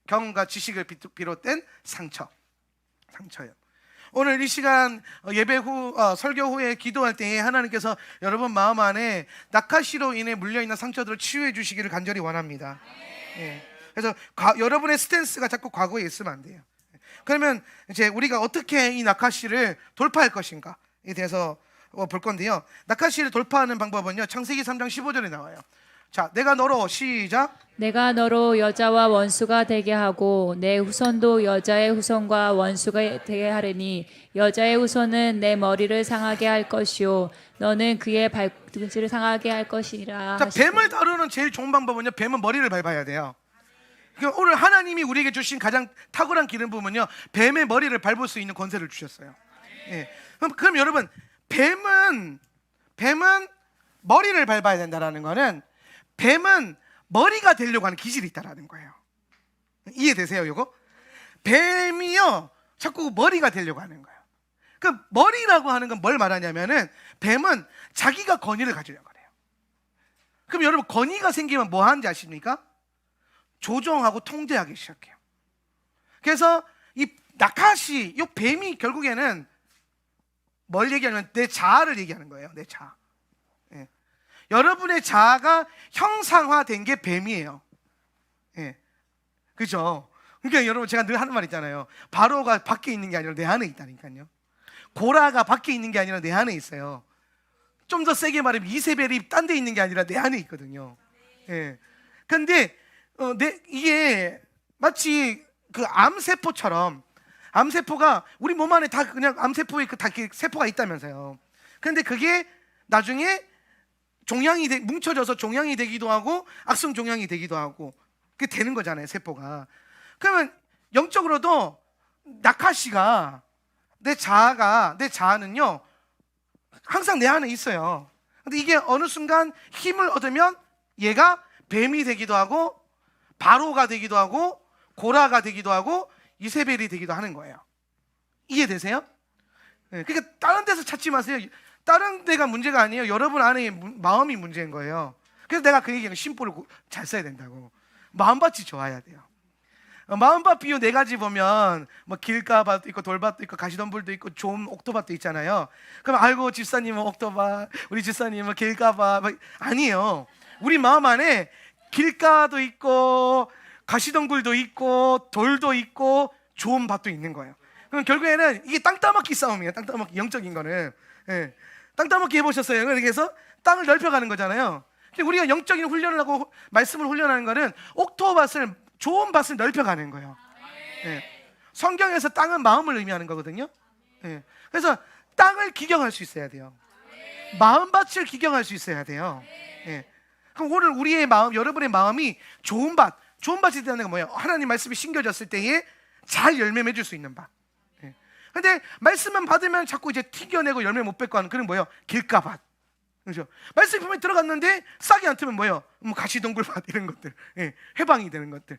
경험과 지식을 비롯된 상처예요. 오늘 이 시간 예배 후 설교 후에 기도할 때에 하나님께서 여러분 마음 안에 낙하시로 인해 물려있는 상처들을 치유해 주시기를 간절히 원합니다. 그래서 여러분의 스탠스가 자꾸 과거에 있으면 안 돼요. 그러면 이제 우리가 어떻게 이 낙하시를 돌파할 것인가에 대해서 볼 건데요. 낙하시를 돌파하는 방법은요, 창세기 3장 15절에 나와요. 자, 내가 너로 시작. 내가 너로 여자와 원수가 되게 하고 내 후손도 여자의 후손과 원수가 되게 하리니 여자의 후손은 내 머리를 상하게 할 것이요 너는 그의 발꿈치를 상하게 할 것이라. 자, 뱀을 다루는 제일 좋은 방법은요, 뱀은 머리를 밟아야 돼요. 그러니까 오늘 하나님이 우리에게 주신 가장 탁월한 기름 부분은요, 뱀의 머리를 밟을 수 있는 권세를 주셨어요. 그럼 여러분, 뱀은 머리를 밟아야 된다라는 거는 뱀은 머리가 되려고 하는 기질이 있다라는 거예요. 이해되세요, 이거? 뱀이요, 자꾸 머리가 되려고 하는 거예요. 그 머리라고 하는 건 뭘 말하냐면은, 뱀은 자기가 권위를 가지려고 해요. 그럼 여러분, 권위가 생기면 뭐 하는지 아십니까? 조종하고 통제하기 시작해요. 그래서 이 낙하시, 이 뱀이 결국에는 뭘 얘기하냐면 내 자아를 얘기하는 거예요. 내 자아. 여러분의 자아가 형상화된 게 뱀이에요. 그죠? 그러니까 여러분, 제가 늘 하는 말 있잖아요. 바로가 밖에 있는 게 아니라 내 안에 있다니까요. 고라가 밖에 있는 게 아니라 내 안에 있어요. 좀 더 세게 말하면 이세벨이 딴 데 있는 게 아니라 내 안에 있거든요. 근데 이게 마치 그 암세포처럼, 암세포가 우리 몸 안에 다 그냥 암세포에 다 세포가 있다면서요. 근데 그게 나중에 뭉쳐져서 종양이 되기도 하고 악성 종양이 되기도 하고 그게 되는 거잖아요, 세포가. 그러면 영적으로도 낙하시가, 내 자아는요 항상 내 안에 있어요. 근데 이게 어느 순간 힘을 얻으면 얘가 뱀이 되기도 하고 바로가 되기도 하고 고라가 되기도 하고 이세벨이 되기도 하는 거예요. 이해되세요? 그러니까 다른 데서 찾지 마세요. 다른 데가 문제가 아니에요. 여러분 안에 마음이 문제인 거예요. 그래서 내가 그 얘기는 심보를 잘 써야 된다고. 마음밭이 좋아야 돼요. 마음밭 비유 4가지 보면 뭐 길가밭도 있고 돌밭도 있고 가시덤불도 있고 좋은 옥토밭도 있잖아요. 그럼 아이고 집사님은 옥토밭, 우리 집사님은 길가밭, 아니에요. 우리 마음 안에 길가도 있고 가시덤불도 있고 돌도 있고 좋은 밭도 있는 거예요. 그럼 결국에는 이게 땅 따먹기 싸움이에요. 땅 따먹기, 영적인 거는. 땅 따먹기 해보셨어요? 그래서 땅을 넓혀가는 거잖아요. 우리가 영적인 훈련을 하고 말씀을 훈련하는 거는 옥토밭을, 좋은 밭을 넓혀가는 거예요. 성경에서 땅은 마음을 의미하는 거거든요. 그래서 땅을 기경할 수 있어야 돼요. 마음밭을 기경할 수 있어야 돼요. 그럼 오늘 우리의 마음, 여러분의 마음이 좋은 밭이 되는 건 뭐예요? 하나님 말씀이 심겨졌을 때에 잘 열매 맺을 수 있는 밭. 근데 말씀만 받으면 자꾸 이제 튀겨내고 열매 못 맺고 하는 그런 뭐예요? 길가밭. 그렇죠? 말씀이 분명히 들어갔는데 싹이 안 트면 뭐예요? 뭐 가시동굴밭 이런 것들, 해방이 되는 것들,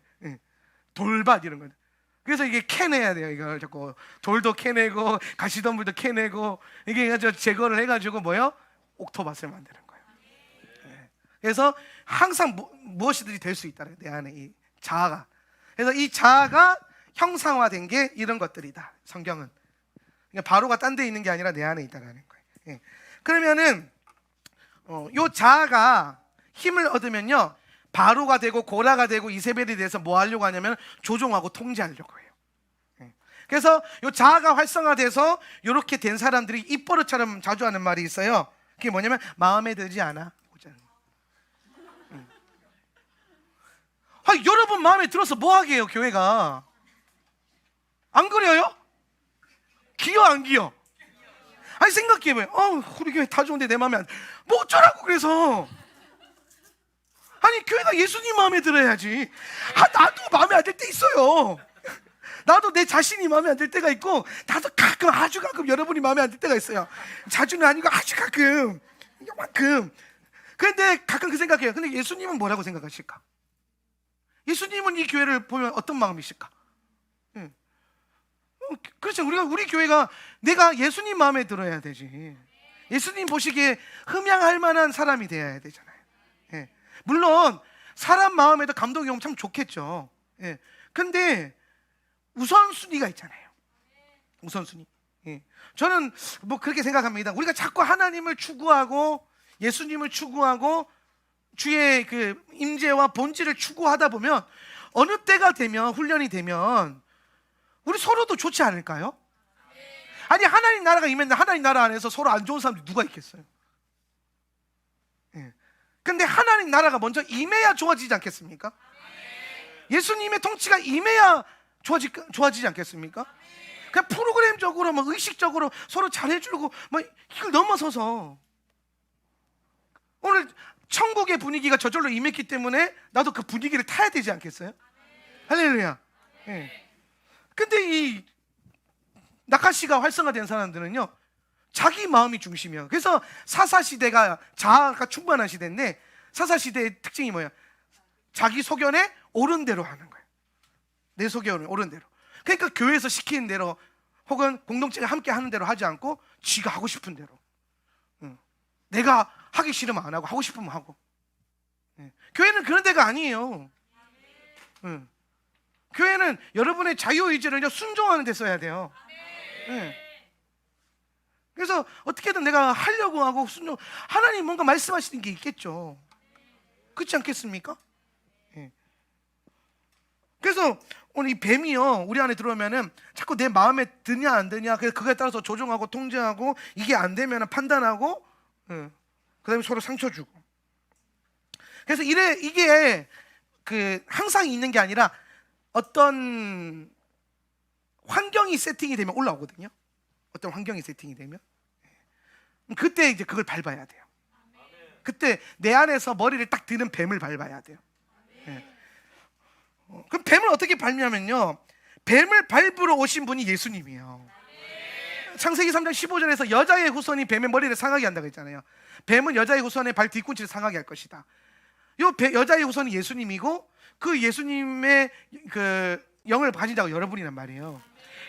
돌밭 이런 것들. 그래서 이게 캐내야 돼요. 이걸 자꾸 돌도 캐내고 가시덤불도 캐내고 이게 해가지고 제거를 해가지고 뭐예요? 옥토밭을 만드는 거예요. 그래서 항상 무엇이든지 될 수 있다는 내 안에 이 자아가. 그래서 이 자아가 형상화된 게 이런 것들이다. 성경은. 그러니까 바로가 딴 데 있는 게 아니라 내 안에 있다는 거예요. 그러면은 요 자아가 힘을 얻으면요 바로가 되고 고라가 되고 이세벨이 돼서 뭐 하려고 하냐면 조종하고 통제하려고 해요. 그래서 요 자아가 활성화돼서 이렇게 된 사람들이 입버릇처럼 자주 하는 말이 있어요. 그게 뭐냐면 마음에 들지 않아. 여러분 마음에 들어서 뭐 하게 해요? 교회가 안 그래요? 기어 안 기어? 아니 생각해봐요. 우리 교회 다 좋은데 내 마음에 안 들어. 뭐 어쩌라고 그래서. 아니 교회가 예수님 마음에 들어야지. 나도 마음에 안 들 때 있어요. 나도 내 자신이 마음에 안 들 때가 있고, 나도 가끔, 아주 가끔 여러분이 마음에 안 들 때가 있어요. 자주는 아니고 아주 가끔, 이만큼. 그런데 가끔 그 생각해요. 근데 예수님은 뭐라고 생각하실까? 예수님은 이 교회를 보면 어떤 마음이실까? 예. 그렇죠. 우리 교회가 내가 예수님 마음에 들어야 되지. 예수님 보시기에 흠양할 만한 사람이 되어야 되잖아요. 예. 물론 사람 마음에도 감동이 오면 참 좋겠죠. 예. 근데 우선순위가 있잖아요. 우선순위. 예. 저는 뭐 그렇게 생각합니다. 우리가 자꾸 하나님을 추구하고 예수님을 추구하고 주의 그 임재와 본질을 추구하다 보면 어느 때가 되면, 훈련이 되면 우리 서로도 좋지 않을까요? 아니, 하나님 나라가 임했는데 하나님 나라 안에서 서로 안 좋은 사람들이 누가 있겠어요? 예. 근데 하나님 나라가 먼저 임해야 좋아지지 않겠습니까? 예수님의 통치가 임해야 좋아지지 않겠습니까? 그냥 프로그램적으로, 막 의식적으로 서로 잘해주고, 막 이걸 넘어서서 오늘 천국의 분위기가 저절로 임했기 때문에 나도 그 분위기를 타야 되지 않겠어요? 할렐루야. 예. 근데 이 낙하시가 활성화된 사람들은요, 자기 마음이 중심이에요. 그래서 사사시대가 자아가 충만한 시대인데, 사사시대의 특징이 뭐예요? 자기 소견에 옳은 대로 하는 거예요. 내 소견에 옳은 대로. 그러니까 교회에서 시키는 대로 혹은 공동체가 함께 하는 대로 하지 않고 지가 하고 싶은 대로. 내가 하기 싫으면 안 하고 하고 싶으면 하고. 교회는 그런 데가 아니에요. 교회는 여러분의 자유의지를 순종하는 데 써야 돼요. 그래서 어떻게든 내가 하려고 하고 순종, 하나님 뭔가 말씀하시는 게 있겠죠. 그렇지 않겠습니까? 그래서 오늘 이 뱀이요, 우리 안에 들어오면은 자꾸 내 마음에 드냐 안 드냐, 그래서 그거에 따라서 조종하고 통제하고, 이게 안 되면 판단하고, 그 다음에 서로 상처 주고. 그래서 이게 그 항상 있는 게 아니라 어떤 환경이 세팅이 되면 올라오거든요. 어떤 환경이 세팅이 되면 그때 이제 그걸 밟아야 돼요. 그때 내 안에서 머리를 딱 드는 뱀을 밟아야 돼요. 그럼 뱀을 어떻게 밟냐면요, 뱀을 밟으러 오신 분이 예수님이에요. 창세기 3장 15절에서 여자의 후손이 뱀의 머리를 상하게 한다고 했잖아요. 뱀은 여자의 후손의 발 뒤꿈치를 상하게 할 것이다. 여자의 후손이 예수님이고, 그 예수님의 그 영을 가진 자가 여러분이란 말이에요.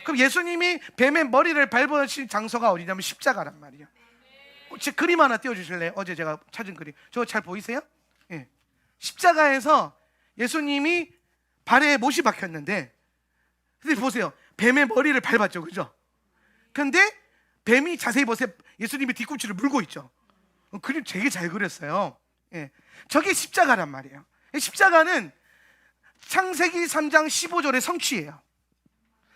그럼 예수님이 뱀의 머리를 밟으신 장소가 어디냐면 십자가란 말이에요. 제 그림 하나 띄워주실래요? 어제 제가 찾은 그림. 저거 잘 보이세요? 예. 십자가에서 예수님이 발에 못이 박혔는데, 근데 보세요, 뱀의 머리를 밟았죠, 그죠? 근데 뱀이, 자세히 보세요, 예수님의 뒤꿈치를 물고 있죠. 그림 되게 잘 그렸어요. 예. 저게 십자가란 말이에요. 십자가는 창세기 3장 15절의 성취예요.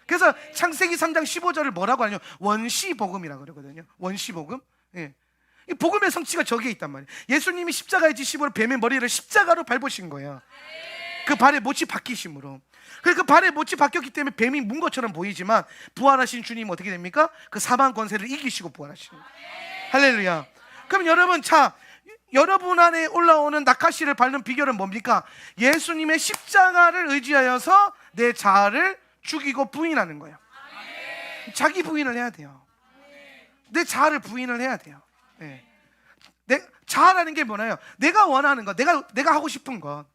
그래서 창세기 3장 15절을 뭐라고 하냐면 원시복음이라고 그러거든요. 원시복음. 예. 이 복음의 성취가 저기에 있단 말이에요. 예수님이 십자가에 지심으로 뱀의 머리를 십자가로 밟으신 거예요. 그 발에 못이 박히심으로. 그 발에 못이 박혔기 때문에 뱀이 문 것처럼 보이지만, 부활하신 주님은 어떻게 됩니까? 그 사망 권세를 이기시고 부활하시는 거예요. 할렐루야. 그럼 여러분, 자, 여러분 안에 올라오는 낙하씨를 밟는 비결은 뭡니까? 예수님의 십자가를 의지하여서 내 자아를 죽이고 부인하는 거예요. 자기 부인을 해야 돼요. 내 자아를 부인을 해야 돼요. 네. 내 자아라는 게 뭐나요? 내가 원하는 것, 내가 하고 싶은 것,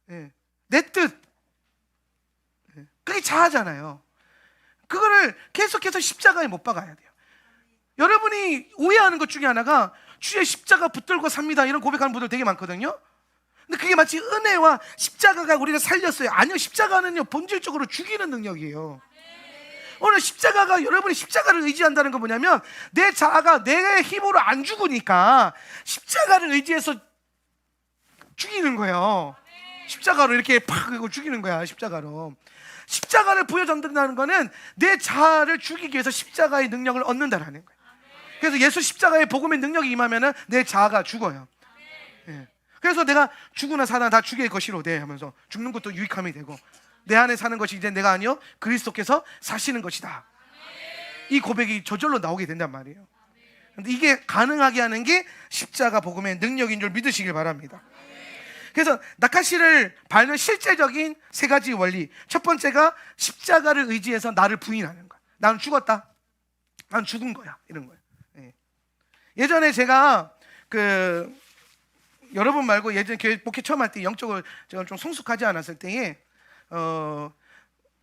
네. 내 뜻, 네. 그게 자아잖아요. 그거를 계속해서 십자가에 못 박아야 돼요. 여러분이 오해하는 것 중에 하나가 주의 십자가 붙들고 삽니다, 이런 고백하는 분들 되게 많거든요. 근데 그게 마치 은혜와 십자가가 우리를 살렸어요. 아니요, 십자가는요, 본질적으로 죽이는 능력이에요. 오늘 십자가가, 여러분이 십자가를 의지한다는 건 뭐냐면, 내 자아가 내 힘으로 안 죽으니까 십자가를 의지해서 죽이는 거예요. 십자가로 이렇게 팍 죽이는 거야. 십자가로. 십자가를 부여잡는다는 거는 내 자아를 죽이기 위해서 십자가의 능력을 얻는다라는 거예요. 그래서 예수 십자가의 복음의 능력이 임하면은 내 자아가 죽어요. 예. 그래서 내가 죽으나 사나 다 주의 것이로 돼 하면서 죽는 것도 유익함이 되고, 내 안에 사는 것이 이제 내가 아니요 그리스도께서 사시는 것이다. 이 고백이 저절로 나오게 된단 말이에요. 근데 이게 가능하게 하는 게 십자가 복음의 능력인 줄 믿으시길 바랍니다. 그래서 낙하씨를 밟는 실제적인 세 가지 원리. 첫 번째가 십자가를 의지해서 나를 부인하는 거야. 나는 죽었다, 난 죽은 거야, 이런 거예요. 예. 예전에 제가 그 여러분 말고 예전에 교회 목회 처음 할 때 영적으로 제가 좀 성숙하지 않았을 때에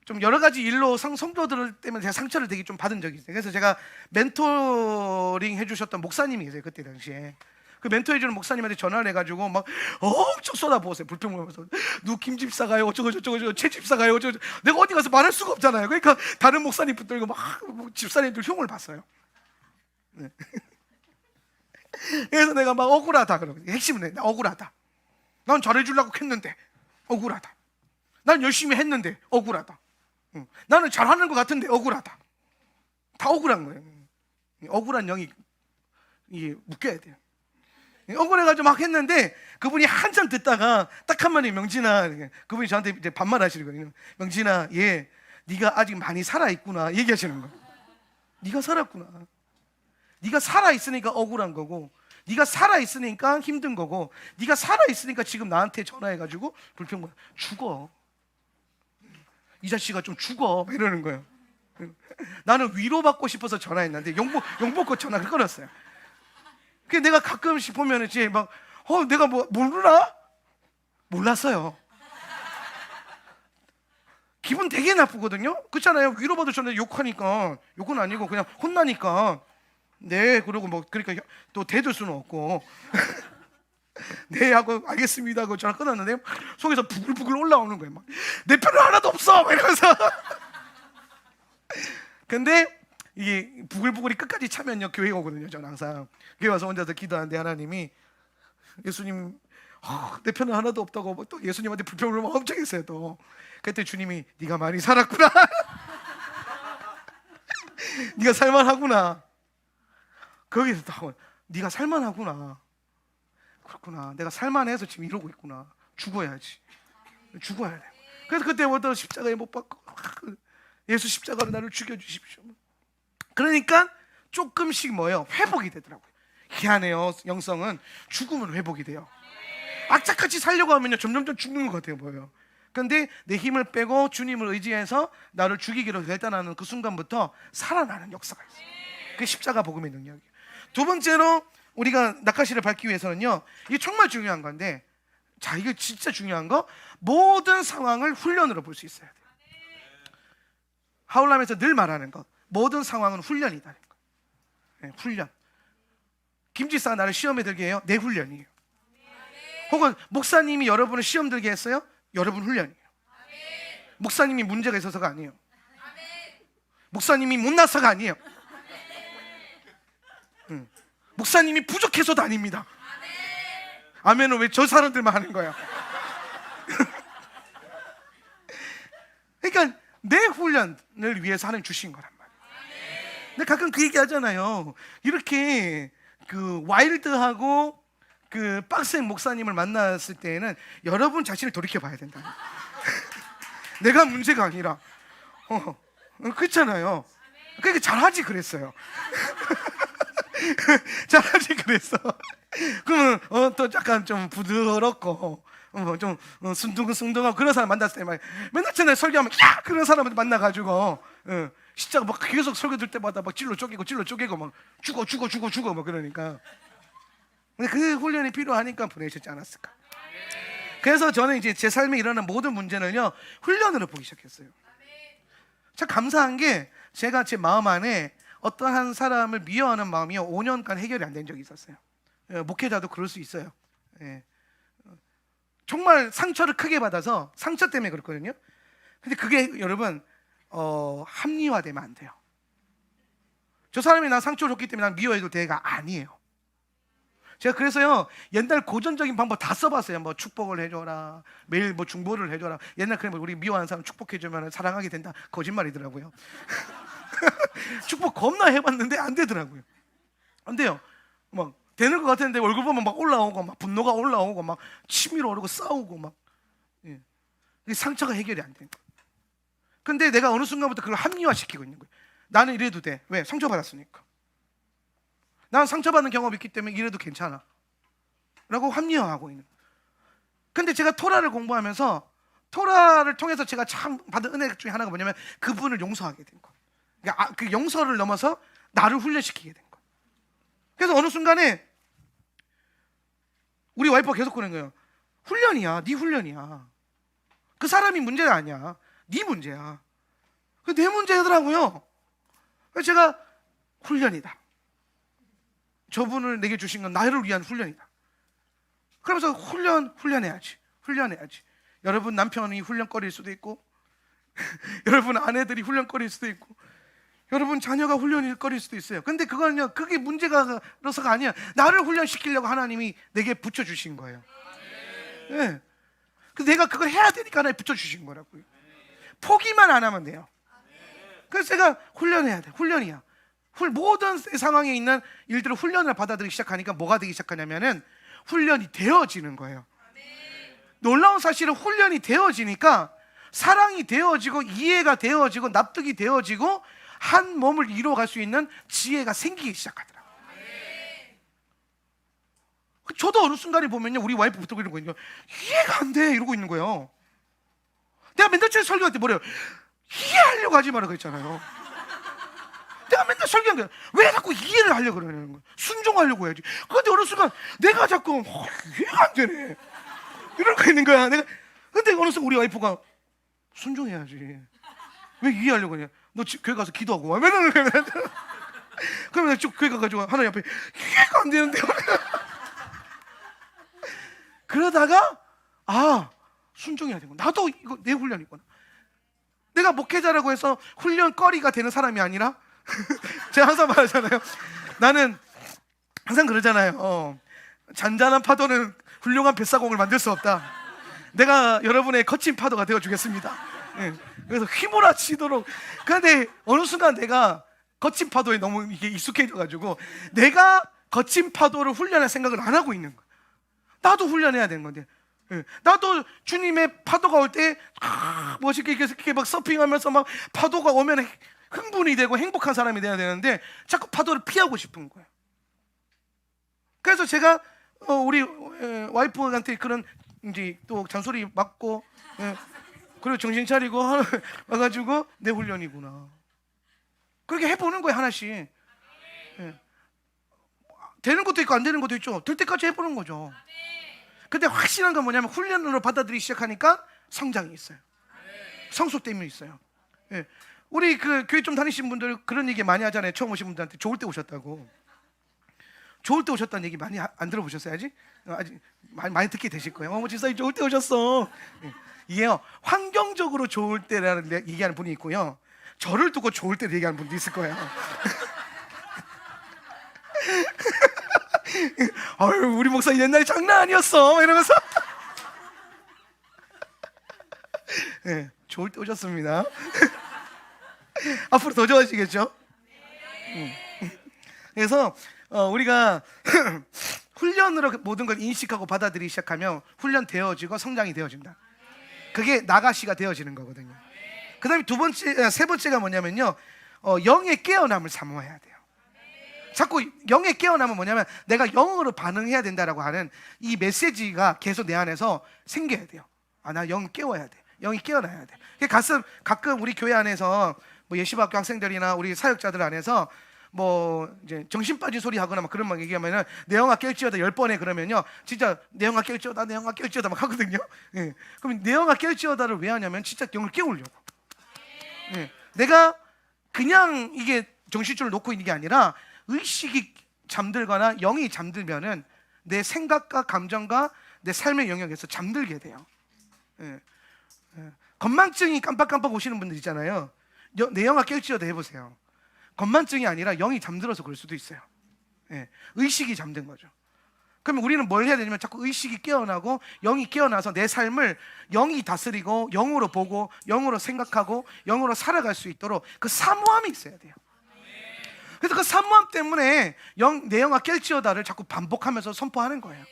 좀 여러 가지 일로 성도들 때문에 제가 상처를 되게 좀 받은 적이 있어요. 그래서 제가 멘토링 해주셨던 목사님이 계세요. 그때 당시에 그 멘토해주는 목사님한테 전화를 해가지고 막 엄청 쏟아부었어요. 불평하면서 누 김집사가요 어쩌고 저쩌고 최집사가요 어쩌고 내가 어디 가서 말할 수가 없잖아요. 그러니까 다른 목사님 붙들고 막 집사님들 흉을 봤어요. 네. 그래서 내가 막 억울하다 그러면 핵심은 나 억울하다. 난 잘해주려고 했는데 억울하다. 난 열심히 했는데 억울하다. 나는 잘하는 것 같은데 억울하다. 다 억울한 거예요. 억울한 영이 이게 묶여야 돼요. 억울해가지고 막 했는데 그분이 한참 듣다가 딱 한마디 명진아, 그분이 저한테 이제 반말하시거든요. 명진아, 얘 네가 아직 많이 살아 있구나 얘기하시는 거예요. 네가 살았구나. 네가 살아 있으니까 억울한 거고, 네가 살아 있으니까 힘든 거고, 네가 살아 있으니까 지금 나한테 전화해가지고 불평 죽어. 이 자식아 좀 죽어 이러는 거예요. 나는 위로받고 싶어서 전화했는데 용복고 전화를 끊었어요. 그 내가 가끔씩 보면은 이제 막 내가 뭐 모르나? 몰랐어요. 기분 되게 나쁘거든요. 그렇잖아요. 위로받을 전에 욕하니까, 욕은 아니고 그냥 혼나니까 네 그러고 뭐 그러니까 또 대들 수는 없고 네 하고 알겠습니다 하고 전화 끊었는데 속에서 부글부글 올라오는 거예요. 막 내 편은 하나도 없어 막 이러면서. 근데 이게 부글부글이 끝까지 차면요 교회 오거든요. 저는 항상 교회 와서 혼자서 기도하는데 하나님이 예수님 내 편은 하나도 없다고 또 예수님한테 불평을 막 엄청 했어요. 또 그때 주님이 네가 많이 살았구나. 네가 살만하구나. 거기서 딱 네가 살만하구나. 그렇구나. 내가 살만해서 지금 이러고 있구나. 죽어야지. 죽어야 돼. 그래서 그때부터 십자가에 못 박고 예수 십자가로 나를 죽여주십시오. 그러니까 조금씩 뭐예요? 회복이 되더라고요. 희한해요. 영성은 죽으면 회복이 돼요. 악착같이 살려고 하면요 점점 죽는 것 같아요. 보여요. 근데 내 힘을 빼고 주님을 의지해서 나를 죽이기로 결단하는 그 순간부터 살아나는 역사가 있어요. 그게 십자가 복음의 능력이에요. 두 번째로 우리가 낙하시를 밟기 위해서는요, 이게 정말 중요한 건데, 자, 이게 진짜 중요한 거, 모든 상황을 훈련으로 볼 수 있어야 돼요. 하울람에서 늘 말하는 것, 모든 상황은 훈련이다는 거. 네, 훈련. 김지사가 나를 시험에 들게 해요? 내 훈련이에요. 혹은 목사님이 여러분을 시험 들게 했어요? 여러분 훈련이에요. 목사님이 문제가 있어서가 아니에요. 목사님이 못나서가 아니에요. 목사님이 부족해서도 아닙니다. 아멘은 왜 저 사람들만 하는 거야? 그러니까 내 훈련을 위해서 하나님 주신 거란 말이에요. 근데 가끔 그 얘기 하잖아요. 이렇게 그 와일드하고 그 빡센 목사님을 만났을 때에는 여러분 자신을 돌이켜 봐야 된다. 내가 문제가 아니라 그렇잖아요. 그러니까 잘하지 그랬어요. 잘하지 그랬어. 그러면 또 약간 좀 부드럽고 좀 순둥순둥하고 그런 사람 만났을 때 막 맨날 전에 설교하면 야 그런 사람을 만나가지고 십자가 막 계속 설교 들 때마다 막 찔러 쪼개고 막 죽어 막 그러니까. 근데 그 훈련이 필요하니까 보내셨지 않았을까. 그래서 저는 이제 제 삶에 일어나는 모든 문제는요 훈련으로 보기 시작했어요. 참 감사한 게 제가 제 마음 안에 어떠한 사람을 미워하는 마음이요 5년간 해결이 안 된 적이 있었어요. 목회자도 그럴 수 있어요. 정말 상처를 크게 받아서 상처 때문에 그렇거든요. 근데 그게 여러분 합리화되면 안 돼요. 저 사람이 나 상처를 줬기 때문에 난 미워해도 돼가 아니에요. 제가 그래서요 옛날 고전적인 방법 다 써봤어요. 뭐 축복을 해줘라, 매일 뭐 중보를 해줘라. 옛날 그래 우리 미워하는 사람 축복해주면 사랑하게 된다. 거짓말이더라고요. 축복 겁나 해봤는데 안 되더라고요. 안 돼요. 막 되는 것 같았는데 얼굴 보면 막 올라오고 막 분노가 올라오고 막 치밀어 오르고 싸우고 막 상처가 해결이 안 돼요. 근데 내가 어느 순간부터 그걸 합리화시키고 있는 거예요. 나는 이래도 돼. 왜? 상처받았으니까. 난 상처받는 경험이 있기 때문에 이래도 괜찮아 라고 합리화하고 있는 거예요. 근데 제가 토라를 공부하면서 토라를 통해서 제가 참 받은 은혜 중에 하나가 뭐냐면 그분을 용서하게 된 거예요. 그러니까 그 용서를 넘어서 나를 훈련시키게 된 거예요. 그래서 어느 순간에 우리 와이프가 계속 그러는 거예요. 훈련이야, 네 훈련이야. 그 사람이 문제가 아니야, 네 문제야. 내 문제더라고요. 그래서 제가 훈련이다. 저분을 내게 주신 건 나를 위한 훈련이다. 그러면서 훈련해야지. 여러분 남편이 훈련거리일 수도 있고, 여러분 아내들이 훈련거리일 수도 있고, 여러분 자녀가 훈련거리일 수도 있어요. 근데 그거는요, 그게 문제가로서가 아니야. 나를 훈련시키려고 하나님이 내게 붙여주신 거예요. 네. 내가 그걸 해야 되니까 하나님 붙여주신 거라고요. 포기만 안 하면 돼요. 그래서 제가 훈련해야 돼. 훈련이야. 모든 상황에 있는 일들을 훈련을 받아들이기 시작하니까 뭐가 되기 시작하냐면은 훈련이 되어지는 거예요. 놀라운 사실은 훈련이 되어지니까 사랑이 되어지고 이해가 되어지고 납득이 되어지고 한 몸을 이루어갈 수 있는 지혜가 생기기 시작하더라고요. 저도 어느 순간에 보면요, 우리 와이프부터 이러고 있는 거예요. 이해가 안 돼 이러고 있는 거예요. 내가 맨날 설교할 때 뭐래요? 이해하려고 하지 마라 그랬잖아요. 내가 맨날 설교한 거야. 왜 자꾸 이해를 하려고 그러는 거야? 순종하려고 해야지. 그런데 어느 순간 내가 자꾸 이해가 안 되네 이러고 있는 거야. 근데 어느 순간 우리 와이프가 순종해야지. 왜 이해하려고 하냐? 너 교회 가서 기도하고 와. 맨날 그러면 내가 쭉 교회 가가지고 하나님 앞에 이해가 안 되는데 그러다가 순종해야 되고, 나도 이거 내 훈련이구나. 내가 목회자라고 해서 훈련거리가 되는 사람이 아니라 제가 항상 말하잖아요. 나는 항상 그러잖아요. 잔잔한 파도는 훌륭한 뱃사공을 만들 수 없다. 내가 여러분의 거친 파도가 되어주겠습니다. 그래서 휘몰아치도록. 그런데 어느 순간 내가 거친 파도에 너무 이게 익숙해져가지고 내가 거친 파도를 훈련할 생각을 안 하고 있는 거야. 나도 훈련해야 되는 건데, 나도 주님의 파도가 올 때 멋있게 이렇게 막 서핑하면서 막 파도가 오면 흥분이 되고 행복한 사람이 돼야 되는데 자꾸 파도를 피하고 싶은 거예요. 그래서 제가 우리 와이프한테 그런 이제 또 잔소리 맞고, 그리고 정신 차리고 와가지고 내 훈련이구나. 그렇게 해보는 거예요, 하나씩. 되는 것도 있고 안 되는 것도 있죠. 될 때까지 해보는 거죠. 근데 확실한 건 뭐냐면 훈련으로 받아들이기 시작하니까 성장이 있어요. 성숙됨이 있어요. 우리 그 교회 좀 다니신 분들 그런 얘기 많이 하잖아요. 처음 오신 분들한테 좋을 때 오셨다고. 좋을 때 오셨다는 얘기 많이 안 들어보셨어야지. 아직 많이 듣게 되실 거예요. 어머 집사님 좋을 때 오셨어. 이게요, 환경적으로 좋을 때라는 얘기하는 분이 있고요, 저를 두고 좋을 때 얘기하는 분도 있을 거예요. 아유, 우리 목사님 옛날에 장난 아니었어 이러면서 좋을 때 오셨습니다. 앞으로 더 좋아지겠죠? 그래서 우리가 훈련으로 모든 걸 인식하고 받아들이기 시작하면 훈련되어지고 성장이 되어진다. 그게 나가시가 되어지는 거거든요. 그 다음에 세 번째가 뭐냐면요, 영의 깨어남을 사모해야 돼요. 자꾸 영의 깨어남은 뭐냐면 내가 영으로 반응해야 된다라고 하는 이 메시지가 계속 내 안에서 생겨야 돼요. 나 영 깨워야 돼. 영이 깨어나야 돼. 가끔 우리 교회 안에서 뭐 예시학교 학생들이나 우리 사역자들 안에서 뭐 이제 정신 빠진 소리 하거나 막 그런 막 얘기하면은 내 영아 깰지어다 10번에 그러면요, 진짜 내 영아 깰지어다, 내 영아 깰지어다 막 하거든요. 그럼 내 영아 깰지어다를 왜 하냐면 진짜 영을 깨우려고. 내가 그냥 이게 정신줄을 놓고 있는 게 아니라 의식이 잠들거나 영이 잠들면은 내 생각과 감정과 내 삶의 영역에서 잠들게 돼요. 건망증이 깜빡깜빡 오시는 분들 있잖아요. 내 영아 깰지어다 해보세요. 건망증이 아니라 영이 잠들어서 그럴 수도 있어요. 의식이 잠든 거죠. 그러면 우리는 뭘 해야 되냐면 자꾸 의식이 깨어나고 영이 깨어나서 내 삶을 영이 다스리고 영으로 보고 영으로 생각하고 영으로 살아갈 수 있도록 그 사모함이 있어야 돼요. 그래서 그 사모함 때문에 내 영아 깰지어다를 자꾸 반복하면서 선포하는 거예요.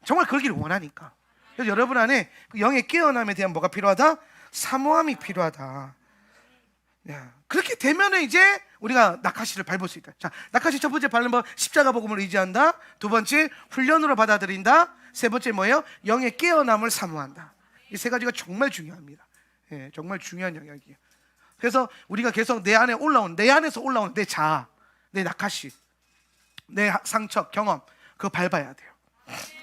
정말 그러기를 원하니까. 그래서 여러분 안에 그 영의 깨어남에 대한 뭐가 필요하다? 사모함이 필요하다. 그렇게 되면은 이제 우리가 나카시를 밟을 수 있다. 자, 나카시 첫 번째 밟는 법, 십자가 복음을 의지한다. 두 번째, 훈련으로 받아들인다. 세 번째 뭐예요? 영의 깨어남을 사모한다. 이 세 가지가 정말 중요합니다. 정말 중요한 영역이에요. 그래서 우리가 계속 내 안에서 올라오는 내 자아, 내 나카시, 내 상처, 경험, 그거 밟아야 돼요.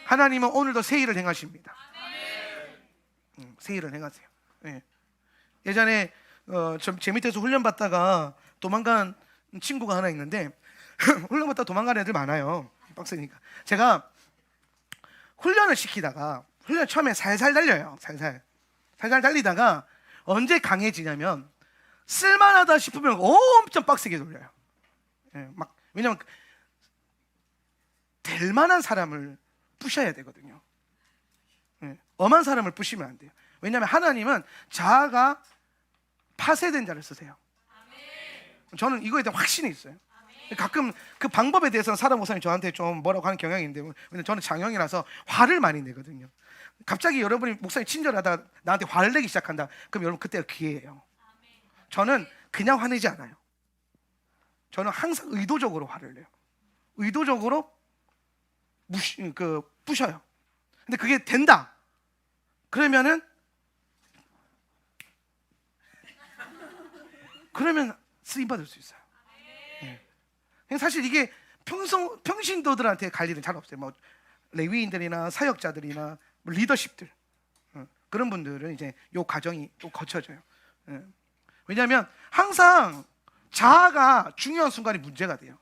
하나님은 오늘도 새 일을 행하십니다. 새 일을 행하세요. 예. 예전에 제 밑에서 훈련 받다가 도망간 친구가 하나 있는데 훈련 받다 도망간 애들 많아요. 빡세니까. 제가 훈련을 시키다가 훈련 처음에 살살 달려요. 살살 달리다가 언제 강해지냐면 쓸만하다 싶으면 엄청 빡세게 돌려요. 예, 막 왜냐면 될 만한 사람을 부셔야 되거든요. 예, 엄한 사람을 부시면 안 돼요. 왜냐하면 하나님은 자아가 파쇄된 자를 쓰세요. 저는 이거에 대한 확신이 있어요. 가끔 그 방법에 대해서는 사라 목사님 저한테 좀 뭐라고 하는 경향이 있는데, 왜냐면 저는 장형이라서 화를 많이 내거든요. 갑자기 여러분이 목사님 친절하다 나한테 화를 내기 시작한다, 그럼 여러분 그때가 기회예요. 저는 그냥 화내지 않아요. 저는 항상 의도적으로 화를 내요. 의도적으로 부셔요. 근데 그게 된다 그러면 쓰임받을 수 있어요. 네. 사실 이게 평신도들한테 갈 일은 잘 없어요. 뭐 레위인들이나 사역자들이나 뭐 리더십들, 그런 분들은 이제 요 과정이 또 거쳐져요. 왜냐하면 항상 자아가 중요한 순간이 문제가 돼요.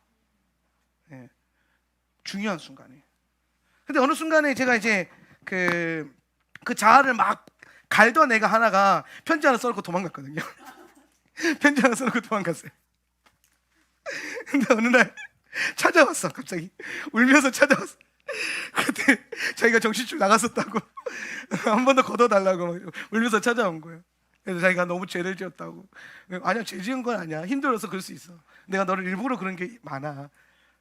중요한 순간에. 근데 어느 순간에 제가 이제 그 자아를 막 갈던 애가 하나가 편지 하나 써놓고 도망갔거든요. 편지 하나 써놓고 도망갔어요. 근데 어느 날 찾아왔어. 갑자기 울면서 찾아왔어. 그때 자기가 정신줄 나갔었다고 한 번 더 걷어달라고 울면서 찾아온 거예요. 그래서 자기가 너무 죄를 지었다고. 아니야, 죄 지은 건 아니야. 힘들어서 그럴 수 있어. 내가 너를 일부러 그런 게 많아.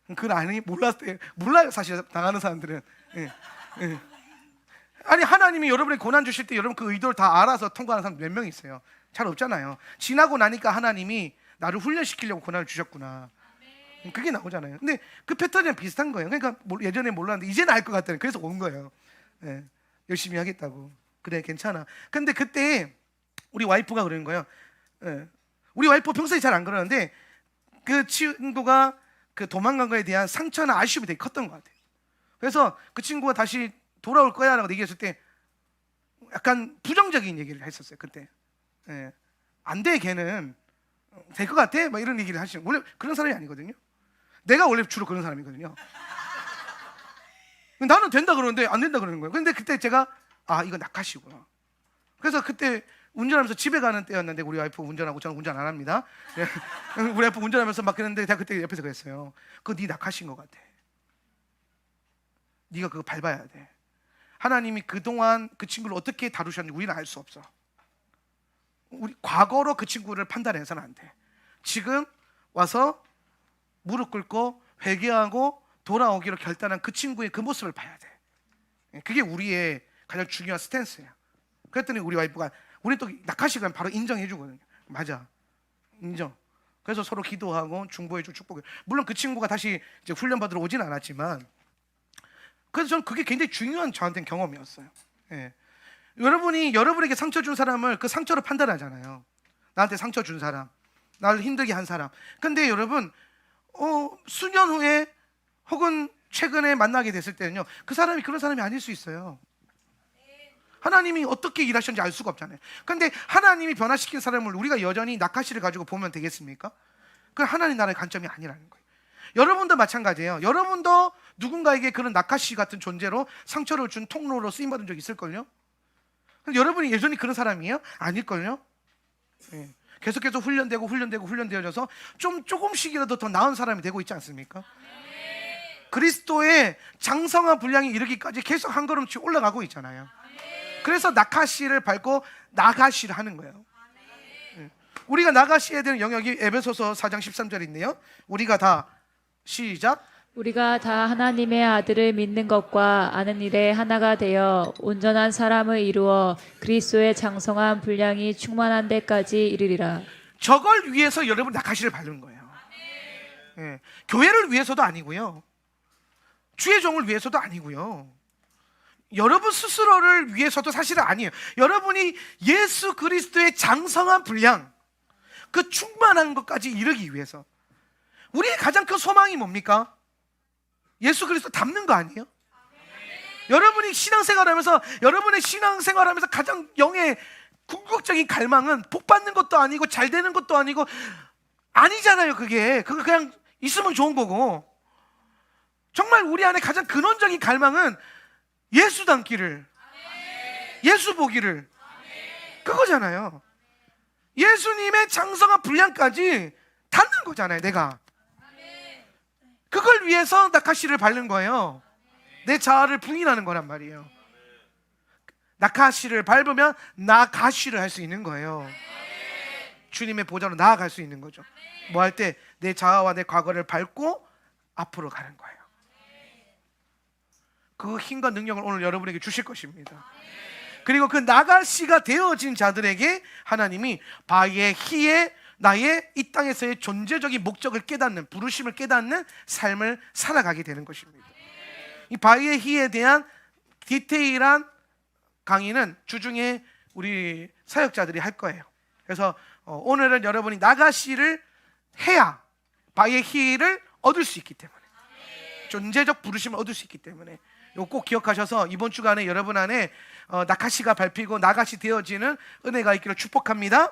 그걸 아니 몰라요. 사실 당하는 사람들은. 아니, 하나님이 여러분의 고난 주실 때 여러분 그 의도를 다 알아서 통과하는 사람 몇 명 있어요? 잘 없잖아요. 지나고 나니까 하나님이 나를 훈련시키려고 고난을 주셨구나, 그게 나오잖아요. 근데 그 패턴이랑 비슷한 거예요. 그러니까 예전에 몰랐는데 이제는 알 것 같다는, 그래서 온 거예요. 열심히 하겠다고. 그래, 괜찮아. 근데 그때 우리 와이프가 그러는 거예요. 우리 와이프 평소에 잘 안 그러는데 그 친구가 그 도망간 거에 대한 상처나 아쉬움이 되게 컸던 것 같아요. 그래서 그 친구가 다시 돌아올 거야 라고 얘기했을 때 약간 부정적인 얘기를 했었어요. 그때 안 돼, 걔는 될 것 같아? 막 이런 얘기를 하시는, 원래 그런 사람이 아니거든요. 내가 원래 주로 그런 사람이거든요. 나는 된다 그러는데 안 된다 그러는 거예요. 근데 그때 제가 이거 낙하시구나. 그래서 그때 운전하면서 집에 가는 때였는데, 우리 와이프 운전하고 저는 운전 안 합니다. 우리 와이프 운전하면서 막 그랬는데 제가 그때 옆에서 그랬어요. 그거 네 낙하신 것 같아. 네가 그거 밟아야 돼. 하나님이 그동안 그 친구를 어떻게 다루셨는지 우리는 알 수 없어. 우리 과거로 그 친구를 판단해서는 안 돼. 지금 와서 무릎 꿇고 회개하고 돌아오기로 결단한 그 친구의 그 모습을 봐야 돼. 그게 우리의 가장 중요한 스탠스예요. 그랬더니 우리 와이프가, 우리 또 낙하시간 바로 인정해 주거든요. 맞아, 인정. 그래서 서로 기도하고 중보해주고 축복해. 물론 그 친구가 다시 이제 훈련 받으러 오진 않았지만, 그래서 저는 그게 굉장히 중요한 저한테는 경험이었어요. 여러분이 여러분에게 상처 준 사람을 그 상처로 판단하잖아요. 나한테 상처 준 사람, 나를 힘들게 한 사람. 근데 여러분 수년 후에 혹은 최근에 만나게 됐을 때는요, 그 사람이 그런 사람이 아닐 수 있어요. 하나님이 어떻게 일하셨는지 알 수가 없잖아요. 근데 하나님이 변화시킨 사람을 우리가 여전히 낙하시를 가지고 보면 되겠습니까? 그건 하나님 나라의 관점이 아니라는 거예요. 여러분도 마찬가지예요. 여러분도 누군가에게 그런 낙하시 같은 존재로 상처를 준 통로로 쓰임받은 적 있을걸요? 근데 여러분이 여전히 그런 사람이에요? 아닐걸요? 계속해서 훈련되어져서 조금씩이라도 더 나은 사람이 되고 있지 않습니까? 그리스도의 장성한 분량이 이르기까지 계속 한 걸음씩 올라가고 있잖아요. 그래서 낙하시를 밟고 나가시를 하는 거예요. 우리가 나가시해야 되는 영역이 에베소서 4장 13절에 있네요. 우리가 다 시작. 우리가 다 하나님의 아들을 믿는 것과 아는 일에 하나가 되어 온전한 사람을 이루어 그리스도의 장성한 분량이 충만한 데까지 이르리라. 저걸 위해서 여러분 낙하시를 밟는 거예요. 교회를 위해서도 아니고요, 주의 종을 위해서도 아니고요, 여러분 스스로를 위해서도 사실은 아니에요. 여러분이 예수 그리스도의 장성한 분량, 그 충만한 것까지 이르기 위해서. 우리의 가장 큰 소망이 뭡니까? 예수 그리스도 닮는 거 아니에요? 여러분이 신앙생활하면서 여러분의 신앙생활하면서 가장 영의 궁극적인 갈망은 복 받는 것도 아니고 잘 되는 것도 아니고 아니잖아요. 그거 그냥 있으면 좋은 거고, 정말 우리 안에 가장 근원적인 갈망은 예수 닮기를, 예수 보기를, 그거잖아요. 예수님의 장성한 분량까지 닿는 거잖아요. 내가 그걸 위해서 낙하씨를 밟는 거예요. 내 자아를 부인하는 거란 말이에요. 낙하씨를 밟으면 나가씨를 할 수 있는 거예요. 주님의 보좌로 나아갈 수 있는 거죠. 뭐 할 때 내 자아와 내 과거를 밟고 앞으로 가는 거예요. 그 힘과 능력을 오늘 여러분에게 주실 것입니다. 그리고 그 나가씨가 되어진 자들에게 하나님이 바의 희에 나의 이 땅에서의 존재적인 목적을 깨닫는, 부르심을 깨닫는 삶을 살아가게 되는 것입니다. 이 바의 희에 대한 디테일한 강의는 주중에 우리 사역자들이 할 거예요. 그래서 오늘은 여러분이 나가시를 해야 바의 희를 얻을 수 있기 때문에, 존재적 부르심을 얻을 수 있기 때문에 이거 꼭 기억하셔서 이번 주간에 여러분 안에 나가시가 밟히고 나가시 되어지는 은혜가 있기를 축복합니다.